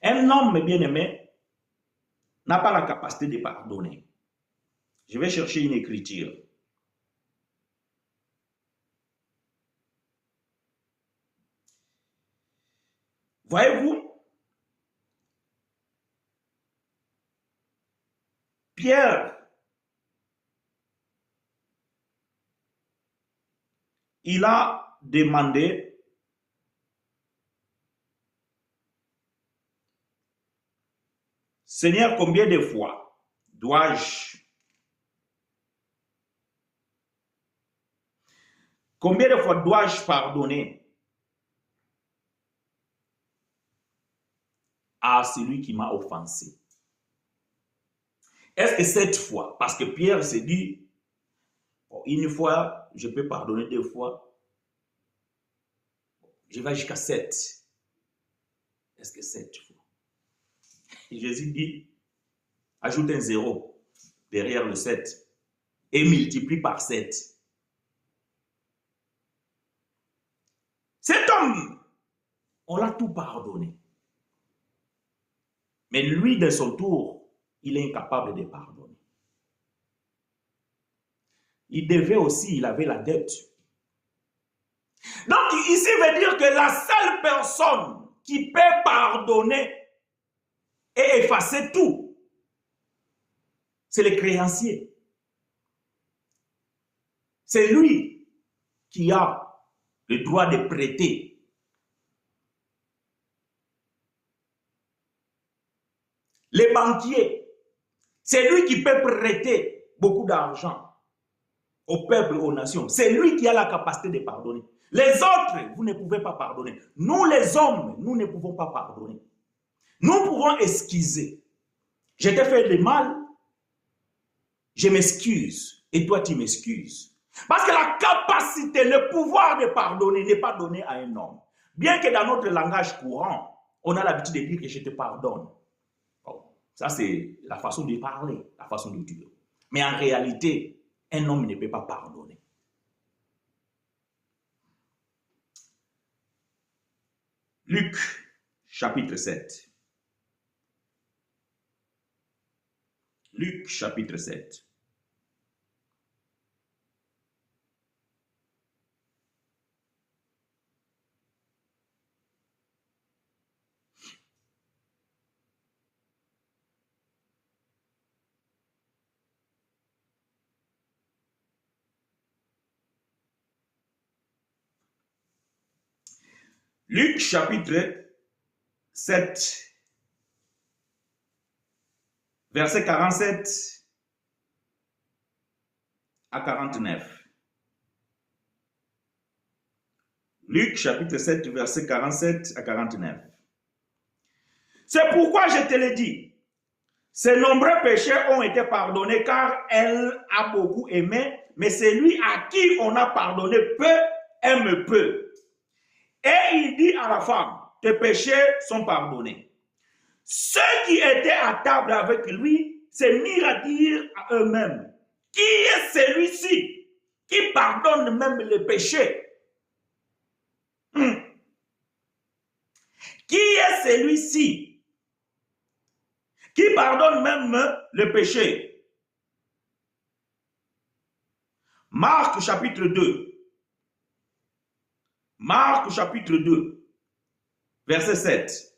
Un homme, bien aimé, n'a pas la capacité de pardonner. Je vais chercher une écriture. Voyez-vous, Pierre, il a demandé Seigneur, combien de fois dois-je pardonner à celui qui m'a offensé? Est-ce que 7 fois? Parce que Pierre s'est dit, une fois, je peux pardonner 2 fois. Je vais jusqu'à 7. Est-ce que 7 fois? Et Jésus dit, ajoute un 0 derrière le 7 et multiplie par 7. Cet homme, on l'a tout pardonné. Mais lui, de son tour, il est incapable de pardonner. Il devait aussi, il avait la dette. Donc, ici veut dire que la seule personne qui peut pardonner et effacer tout, c'est le créancier. C'est lui qui a le droit de prêter. Les banquiers, c'est lui qui peut prêter beaucoup d'argent au peuple, aux nations. C'est lui qui a la capacité de pardonner. Les autres, vous ne pouvez pas pardonner. Nous, les hommes, nous ne pouvons pas pardonner. Nous pouvons excuser. Je t'ai fait du mal, je m'excuse, et toi tu m'excuses. Parce que la capacité, le pouvoir de pardonner n'est pas donné à un homme. Bien que dans notre langage courant, on a l'habitude de dire que je te pardonne. Bon, ça c'est la façon de parler, la façon de dire. Mais en réalité, un homme ne peut pas pardonner. Luc, chapitre 7. Luc, chapitre 7. Luc, chapitre 7, verset 47 à 49. Luc, chapitre 7, verset 47 à 49. C'est pourquoi je te le dis, ses nombreux péchés ont été pardonnés car elle a beaucoup aimé, mais celui à qui on a pardonné peu, aime peu. Et il dit à la femme, tes péchés sont pardonnés. Ceux qui étaient à table avec lui se mirent à dire à eux-mêmes, qui est celui-ci qui pardonne même les péchés. Qui est celui-ci qui pardonne même le péché? Marc chapitre 2. Marc chapitre 2, verset 7.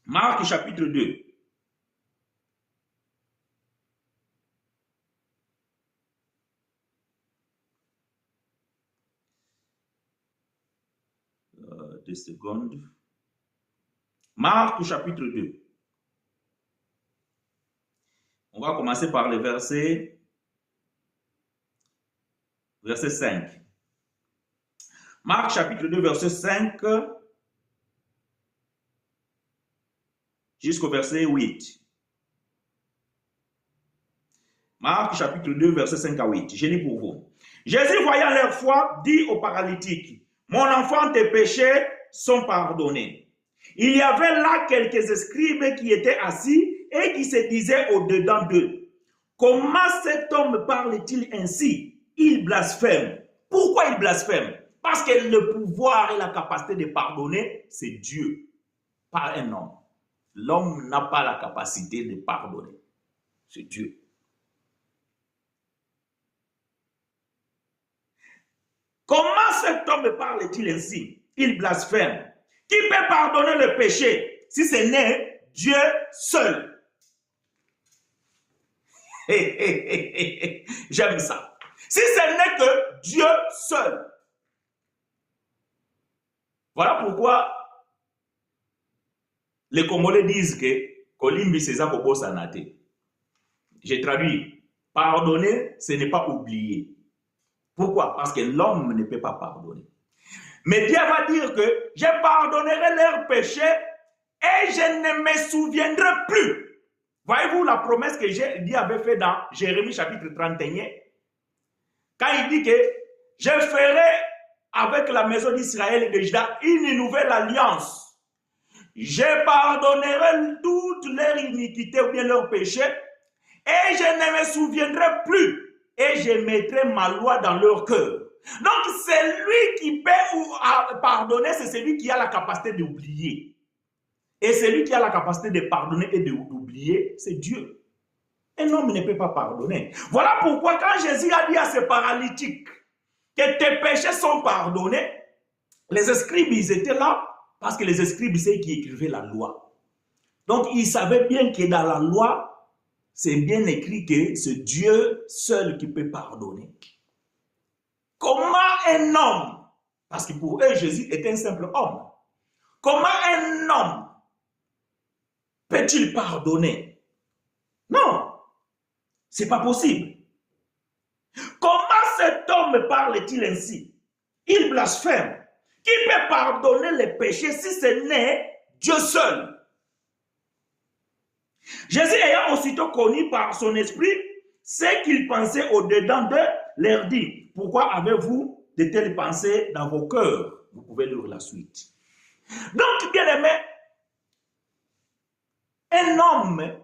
Marc chapitre 2. Deux secondes. Marc chapitre 2. On va commencer par le verset 5. Marc chapitre 2, verset 5 jusqu'au verset 8. Marc chapitre 2, verset 5 à 8. Je lis pour vous. Jésus, voyant leur foi, dit aux paralytiques, « Mon enfant, tes péchés sont pardonnés. » Il y avait là quelques scribes qui étaient assis et qui se disaient au-dedans d'eux, « Comment cet homme parle-t-il ainsi? Il blasphème. » Pourquoi il blasphème? Parce que le pouvoir et la capacité de pardonner, c'est Dieu, pas un homme. L'homme n'a pas la capacité de pardonner. C'est Dieu. Comment cet homme parle-t-il ainsi? Il blasphème. Qui peut pardonner le péché si ce n'est Dieu seul? J'aime ça. Si ce n'est que Dieu seul. Voilà pourquoi les Congolais disent que Kolimbi César Kobo Sanate. J'ai traduit. Pardonner, ce n'est pas oublier. Pourquoi? Parce que l'homme ne peut pas pardonner. Mais Dieu va dire que je pardonnerai leurs péchés et je ne me souviendrai plus. Voyez-vous la promesse que Dieu avait faite dans Jérémie chapitre 31? Quand il dit que je ferai avec la maison d'Israël et de Juda une nouvelle alliance. Je pardonnerai toutes leurs iniquités ou bien leurs péchés et je ne me souviendrai plus. Et je mettrai ma loi dans leur cœur. Donc, celui qui peut pardonner, c'est celui qui a la capacité d'oublier. Et celui qui a la capacité de pardonner et d'oublier, c'est Dieu. Un homme ne peut pas pardonner. Voilà pourquoi quand Jésus a dit à ces paralytiques que tes péchés sont pardonnés, les scribes, ils étaient là parce que les scribes, c'est qui écrivaient la loi. Donc, ils savaient bien que dans la loi, c'est bien écrit que c'est Dieu seul qui peut pardonner. Comment un homme, parce que pour eux, Jésus était un simple homme, comment un homme peut-il pardonner? Non, c'est pas possible. Comment cet homme parle-t-il ainsi? Il blasphème. Qui peut pardonner les péchés si ce n'est Dieu seul? Jésus ayant aussitôt connu par son esprit ce qu'il pensait au-dedans d'eux, leur dit, pourquoi avez-vous de telles pensées dans vos cœurs? Vous pouvez lire la suite. Donc, bien aimé, un homme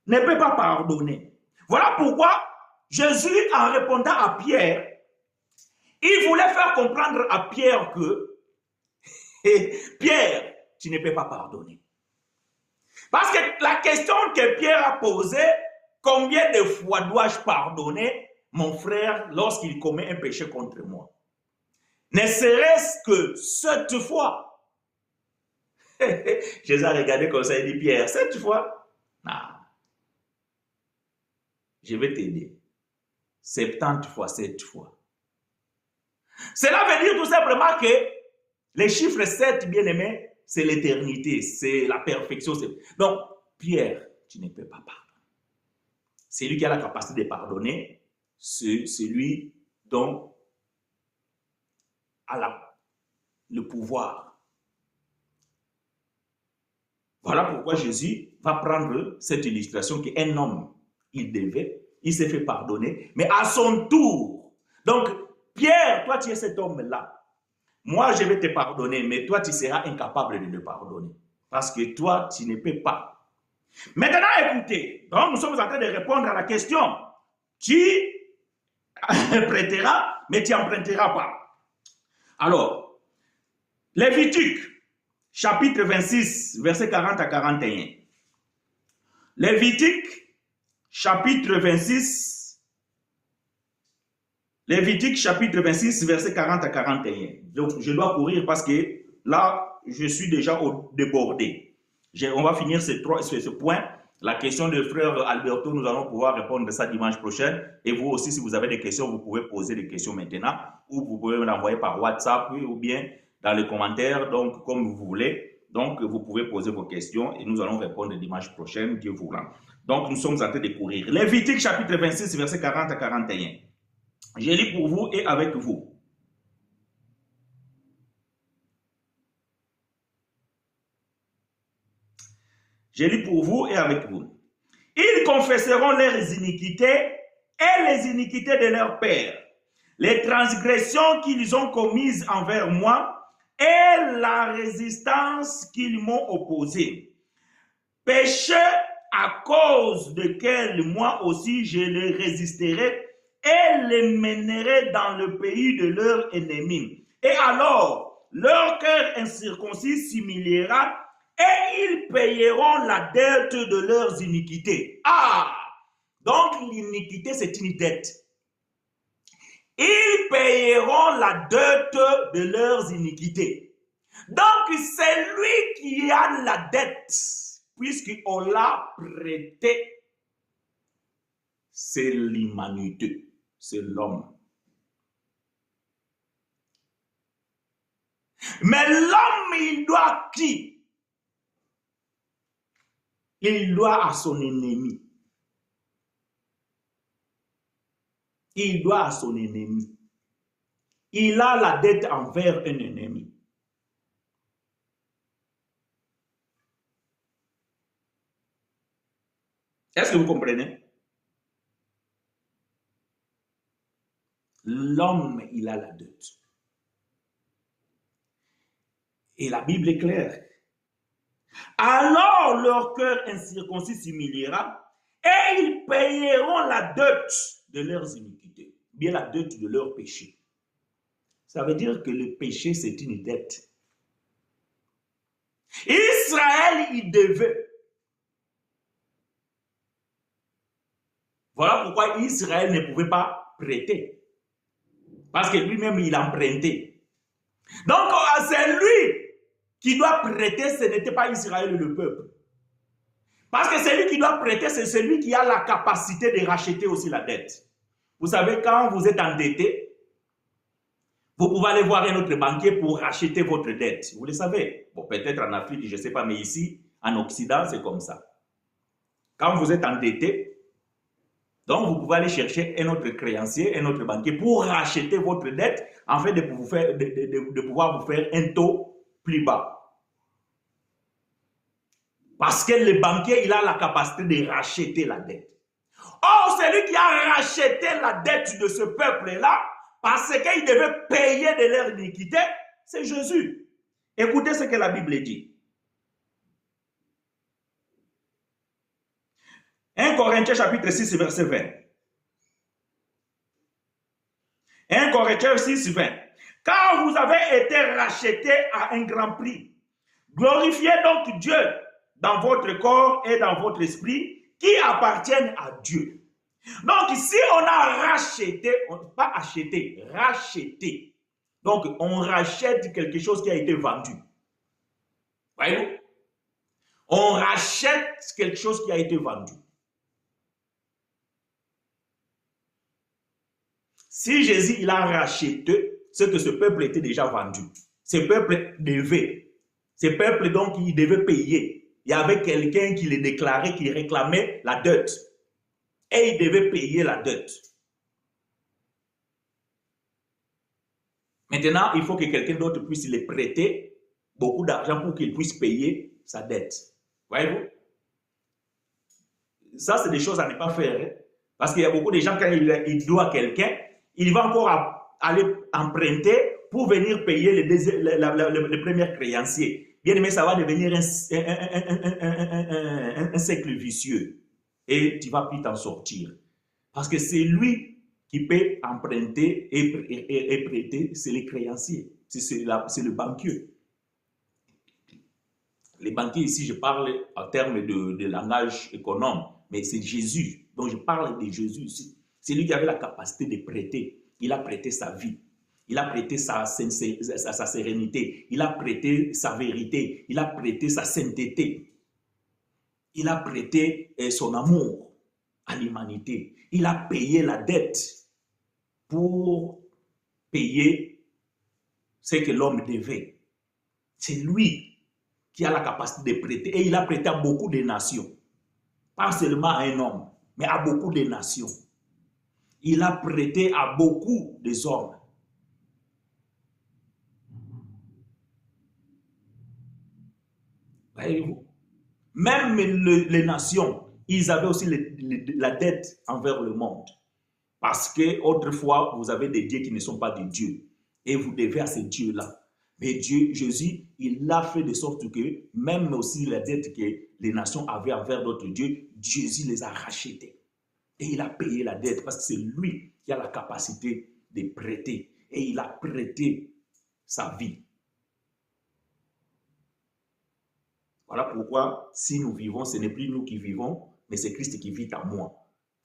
ne peut pas pardonner. Voilà pourquoi Jésus, en répondant à Pierre, il voulait faire comprendre à Pierre que Pierre, tu ne peux pas pardonner. Parce que la question que Pierre a posée, combien de fois dois-je pardonner mon frère lorsqu'il commet un péché contre moi? Ne serait-ce que 7 fois. Jésus a regardé comme ça et dit, Pierre, 7 fois? Non. Je vais t'aider. 70 fois, 7 fois. Cela veut dire tout simplement que les chiffres 7, bien aimés, c'est l'éternité, c'est la perfection. Donc, Pierre, tu ne peux pas pardonner. C'est lui qui a la capacité de pardonner, c'est celui dont a le pouvoir. Voilà pourquoi Jésus va prendre cette illustration qu'un homme, il s'est fait pardonner, mais à son tour. Donc, Pierre, toi tu es cet homme-là. Moi je vais te pardonner, mais toi tu seras incapable de me pardonner. Parce que toi tu ne peux pas. Maintenant écoutez, donc nous sommes en train de répondre à la question. Tu prêteras, mais tu n'emprunteras pas. Alors, Lévitique, chapitre 26, versets 40 à 41. Lévitique, chapitre 26, verset 40 à 41. Donc, je dois courir parce que là, je suis déjà débordé. On va finir ce point. La question de frère Alberto, nous allons pouvoir répondre à ça dimanche prochain. Et vous aussi, si vous avez des questions, vous pouvez poser des questions maintenant ou vous pouvez me l'envoyer par WhatsApp ou bien dans les commentaires, donc comme vous voulez. Donc, vous pouvez poser vos questions et nous allons répondre dimanche prochain, Dieu voulant. Donc, nous sommes en train de courir. Lévitique chapitre 26, verset 40 à 41. Je lis pour vous et avec vous. Je lis pour vous et avec vous. Ils confesseront leurs iniquités et les iniquités de leurs pères, les transgressions qu'ils ont commises envers moi et la résistance qu'ils m'ont opposée. Péché à cause desquels moi aussi je les résisterai et les mènerai dans le pays de leurs ennemis. Et alors, leur cœur incirconcis s'humiliera et ils payeront la dette de leurs iniquités. Ah! Donc l'iniquité, c'est une dette. Ils payeront la dette de leurs iniquités. Donc c'est lui qui a la dette, puisqu'on l'a prêté. C'est l'humanité, c'est l'homme. Mais l'homme, il doit à qui? Il doit à son ennemi. Il doit à son ennemi. Il a la dette envers un ennemi. Est-ce que vous comprenez? L'homme, il a la dette. Et la Bible est claire. Alors leur cœur incirconcis s'humiliera et ils payeront la dette de leurs iniquités, bien la dette de leurs péchés. Ça veut dire que le péché, c'est une dette. Israël, il devait. Voilà pourquoi Israël ne pouvait pas prêter. Parce que lui-même, il empruntait. Donc, c'est lui qui doit prêter, ce n'était pas Israël le peuple. Parce que celui qui doit prêter, c'est celui qui a la capacité de racheter aussi la dette. Vous savez, quand vous êtes endetté, vous pouvez aller voir un autre banquier pour racheter votre dette. Vous le savez. Bon, peut-être en Afrique, je ne sais pas, mais ici, en Occident, c'est comme ça. Quand vous êtes endetté, donc vous pouvez aller chercher un autre créancier, un autre banquier pour racheter votre dette, afin de pouvoir vous faire un taux plus bas. Parce que le banquier, il a la capacité de racheter la dette. Or, celui qui a racheté la dette de ce peuple-là, parce qu'il devait payer de leur iniquité, c'est Jésus. Écoutez ce que la Bible dit. 1 Corinthiens chapitre 6, verset 20. 1 Corinthiens 6, 20. Car vous avez été rachetés à un grand prix. Glorifiez donc Dieu dans votre corps et dans votre esprit qui appartiennent à Dieu. Donc, si on a racheté, pas acheté, racheté. Donc, on rachète quelque chose qui a été vendu. Voyez-vous? On rachète quelque chose qui a été vendu. Si Jésus, il a racheté ce que ce peuple était déjà vendu, ce peuple devait. Ce peuple, donc, il devait payer. Il y avait quelqu'un qui le déclarait, qui réclamait la dette. Et il devait payer la dette. Maintenant, il faut que quelqu'un d'autre puisse lui prêter beaucoup d'argent pour qu'il puisse payer sa dette. Voyez-vous? Ça, c'est des choses à ne pas faire. Hein? Parce qu'il y a beaucoup de gens, quand il doit quelqu'un, il va encore aller emprunter pour venir payer les premiers créanciers. Bien aimé, ça va devenir un cercle vicieux. Et tu ne vas plus t'en sortir. Parce que c'est lui qui peut emprunter et prêter, c'est les créanciers. C'est le banquier. Les banquiers ici, je parle en termes de langage économe, mais c'est Jésus. Donc je parle de Jésus ici. C'est lui qui avait la capacité de prêter. Il a prêté sa vie. Il a prêté sa sérénité. Il a prêté sa vérité. Il a prêté sa sainteté. Il a prêté son amour à l'humanité. Il a payé la dette pour payer ce que l'homme devait. C'est lui qui a la capacité de prêter. Et il a prêté à beaucoup de nations. Pas seulement à un homme, mais à beaucoup de nations. Il a prêté à beaucoup de hommes. Voyez-vous? Même les nations, ils avaient aussi la dette envers le monde. Parce que autrefois, vous avez des dieux qui ne sont pas des dieux. Et vous devez à ces dieux-là. Mais Dieu, Jésus, il l'a fait de sorte que même aussi la dette que les nations avaient envers d'autres dieux, Jésus les a rachetés. Et il a payé la dette parce que c'est lui qui a la capacité de prêter. Et il a prêté sa vie. Voilà pourquoi, si nous vivons, ce n'est plus nous qui vivons, mais c'est Christ qui vit en moi.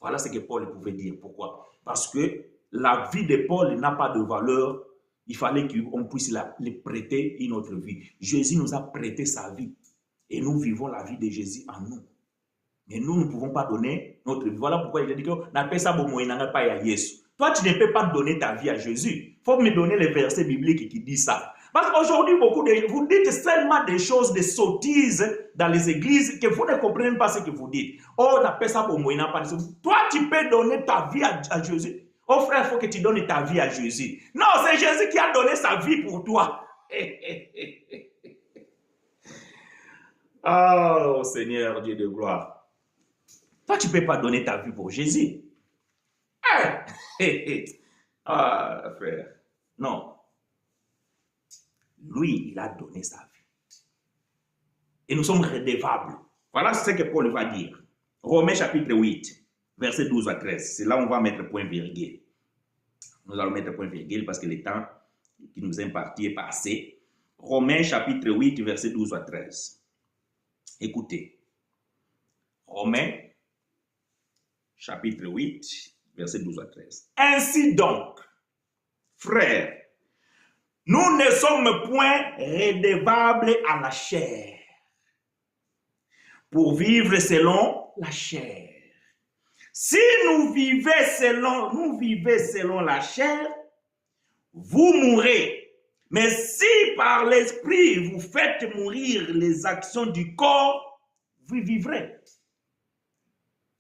Voilà ce que Paul pouvait dire. Pourquoi? Parce que la vie de Paul n'a pas de valeur. Il fallait qu'on puisse lui prêter une autre vie. Jésus nous a prêté sa vie. Et nous vivons la vie de Jésus en nous. Mais nous ne pouvons pas donner notre vie. Voilà pourquoi il a dit que n'appelle ça pas à Jésus. Toi, tu ne peux pas donner ta vie à Jésus. Il faut me donner les versets bibliques qui disent ça. Parce qu'aujourd'hui, vous dites seulement des choses, des sottises dans les églises que vous ne comprenez pas ce que vous dites. Oh, on appelle ça toi, tu peux donner ta vie à Jésus. Oh frère, il faut que tu donnes ta vie à Jésus. Non, c'est Jésus qui a donné sa vie pour toi. Oh Seigneur, Dieu de gloire. Toi, tu ne peux pas donner ta vie pour Jésus. Ah, frère. Non. Lui, il a donné sa vie. Et nous sommes redevables. Voilà ce que Paul va dire. Romains chapitre 8, versets 12 à 13. C'est là où on va mettre point virgule. Nous allons mettre point virgule parce que le temps qui nous est imparti est passé. Romains chapitre 8, versets 12 à 13. Écoutez. Romains chapitre 8, versets 12 à 13. Ainsi donc, frères, nous ne sommes point redevables à la chair pour vivre selon la chair. Si nous vivons selon la chair, vous mourrez. Mais si par l'esprit vous faites mourir les actions du corps, vous vivrez.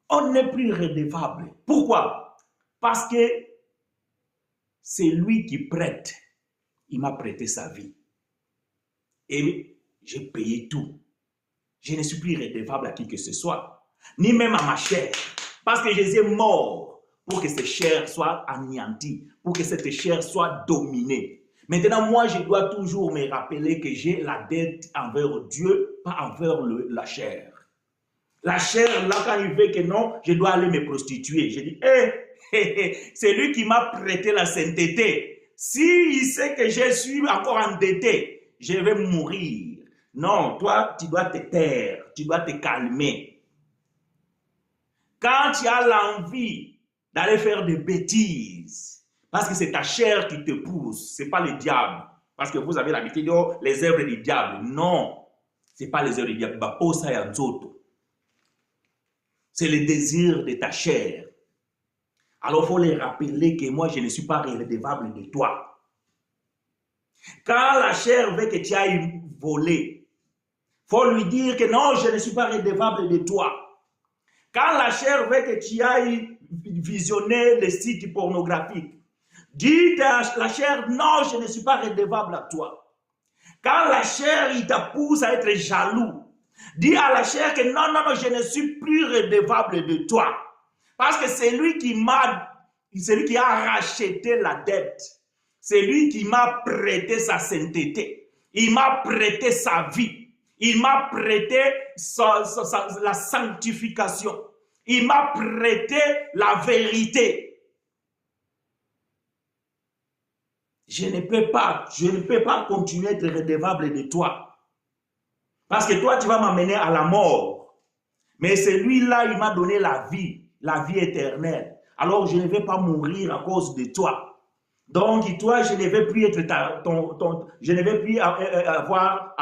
On n'est plus redevable. Pourquoi? Parce que c'est lui qui prête. Il m'a prêté sa vie. Et j'ai payé tout. Je ne suis plus redevable à qui que ce soit, ni même à ma chair. Parce que Jésus est mort pour que cette chair soit anéantie, pour que cette chair soit dominée. Maintenant, moi, je dois toujours me rappeler que j'ai la dette envers Dieu, pas envers la chair. La chair, là, quand il veut que non, je dois aller me prostituer. Je dis, c'est lui qui m'a prêté la sainteté. S'il sait que je suis encore endetté, je vais mourir. Non, toi, tu dois te taire, tu dois te calmer. Quand tu as l'envie d'aller faire des bêtises, parce que c'est ta chair qui te pousse, ce n'est pas le diable. Parce que vous avez l'habitude de dire les œuvres du diable. Non, ce n'est pas les œuvres du diable. C'est le désir de ta chair. Alors, il faut les rappeler que moi, je ne suis pas redevable de toi. Quand la chair veut que tu ailles voler, il faut lui dire que non, je ne suis pas redevable de toi. Quand la chair veut que tu ailles visionner les sites pornographiques, dis à la chair, non, je ne suis pas redevable à toi. Quand la chair, il te pousse à être jaloux, dis à la chair que non, non, non, je ne suis plus redevable de toi. Parce que c'est lui qui a racheté la dette. C'est lui qui m'a prêté sa sainteté. Il m'a prêté sa vie. Il m'a prêté la sanctification. Il m'a prêté la vérité. Je ne peux pas continuer à être redevable de toi. Parce que toi, tu vas m'amener à la mort. Mais celui-là, il m'a donné la vie éternelle. Alors, je ne vais pas mourir à cause de toi. Donc, toi, je ne vais plus être je ne vais plus avoir,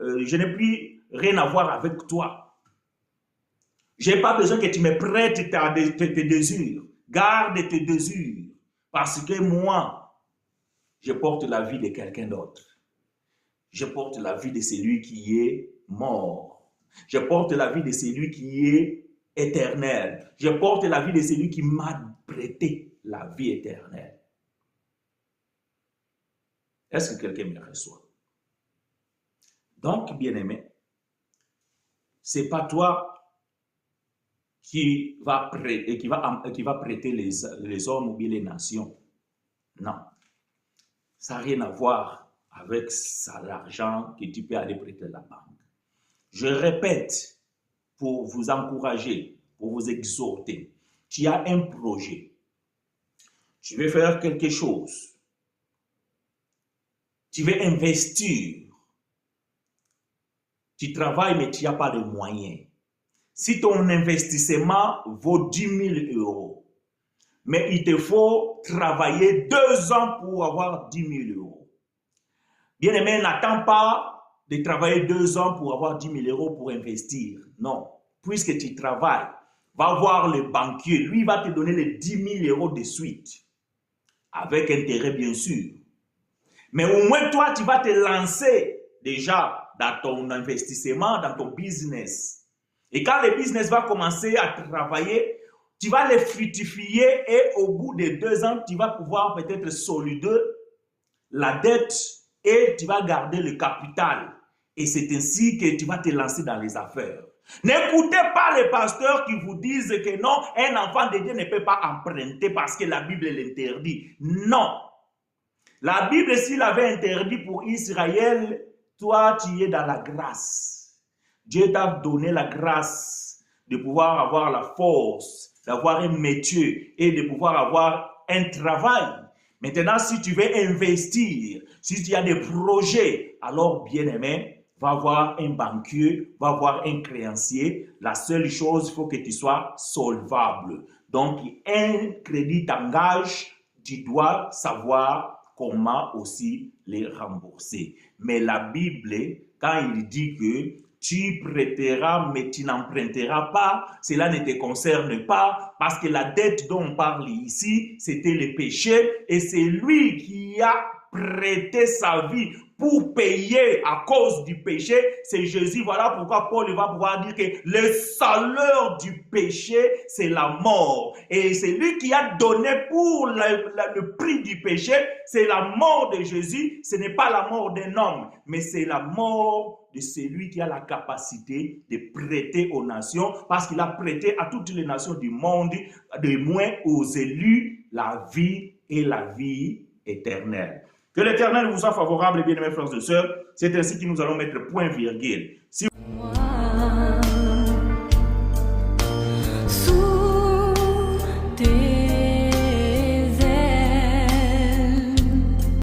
je n'ai plus rien à voir avec toi. Je n'ai pas besoin que tu me prêtes tes désirs. Garde tes désirs. Parce que moi, je porte la vie de quelqu'un d'autre. Je porte la vie de celui qui est mort. Je porte la vie de celui qui est éternel. Je porte la vie de celui qui m'a prêté la vie éternelle. Est-ce que quelqu'un me reçoit? Donc, bien-aimé, ce n'est pas toi qui va prêter les hommes ou bien les nations. Non. Ça n'a rien à voir avec l'argent que tu peux aller prêter à la banque. Je répète, pour vous encourager, pour vous exhorter, tu as un projet. Tu veux faire quelque chose. Tu veux investir. Tu travailles, mais tu n'as pas de moyens. Si ton investissement vaut 10 000 euros, mais il te faut travailler 2 ans pour avoir 10 000 euros. Bien-aimé, n'attends pas de travailler 2 ans pour avoir 10 000 euros pour investir. Non. Puisque tu travailles, va voir le banquier. Lui, va te donner les 10 000 euros de suite. Avec intérêt, bien sûr. Mais au moins, toi, tu vas te lancer déjà dans ton investissement, dans ton business. Et quand le business va commencer à travailler, tu vas le fructifier et au bout de 2 ans, tu vas pouvoir peut-être solider la dette et tu vas garder le capital. Et c'est ainsi que tu vas te lancer dans les affaires. N'écoutez pas les pasteurs qui vous disent que non, un enfant de Dieu ne peut pas emprunter parce que la Bible l'interdit. Non. La Bible, s'il avait interdit pour Israël, toi, tu es dans la grâce. Dieu t'a donné la grâce de pouvoir avoir la force, d'avoir un métier et de pouvoir avoir un travail. Maintenant, si tu veux investir, si tu as des projets, alors bien-aimé, va voir un banquier, va voir un créancier. La seule chose, il faut que tu sois solvable. Donc, un crédit t'engage, tu dois savoir comment aussi les rembourser. Mais la Bible, quand il dit que tu prêteras, mais tu n'emprunteras pas, cela ne te concerne pas, parce que la dette dont on parle ici, c'était le péché, et c'est lui qui a prêté sa vie pour payer à cause du péché, c'est Jésus. Voilà pourquoi Paul va pouvoir dire que le salaire du péché, c'est la mort. Et c'est lui qui a donné pour le prix du péché, c'est la mort de Jésus. Ce n'est pas la mort d'un homme, mais c'est la mort de celui qui a la capacité de prêter aux nations, parce qu'il a prêté à toutes les nations du monde, de moins aux élus, la vie et la vie éternelle. Que l'Éternel vous soit favorable, bien-aimés frères et sœurs. C'est ainsi que nous allons mettre point virgule. Si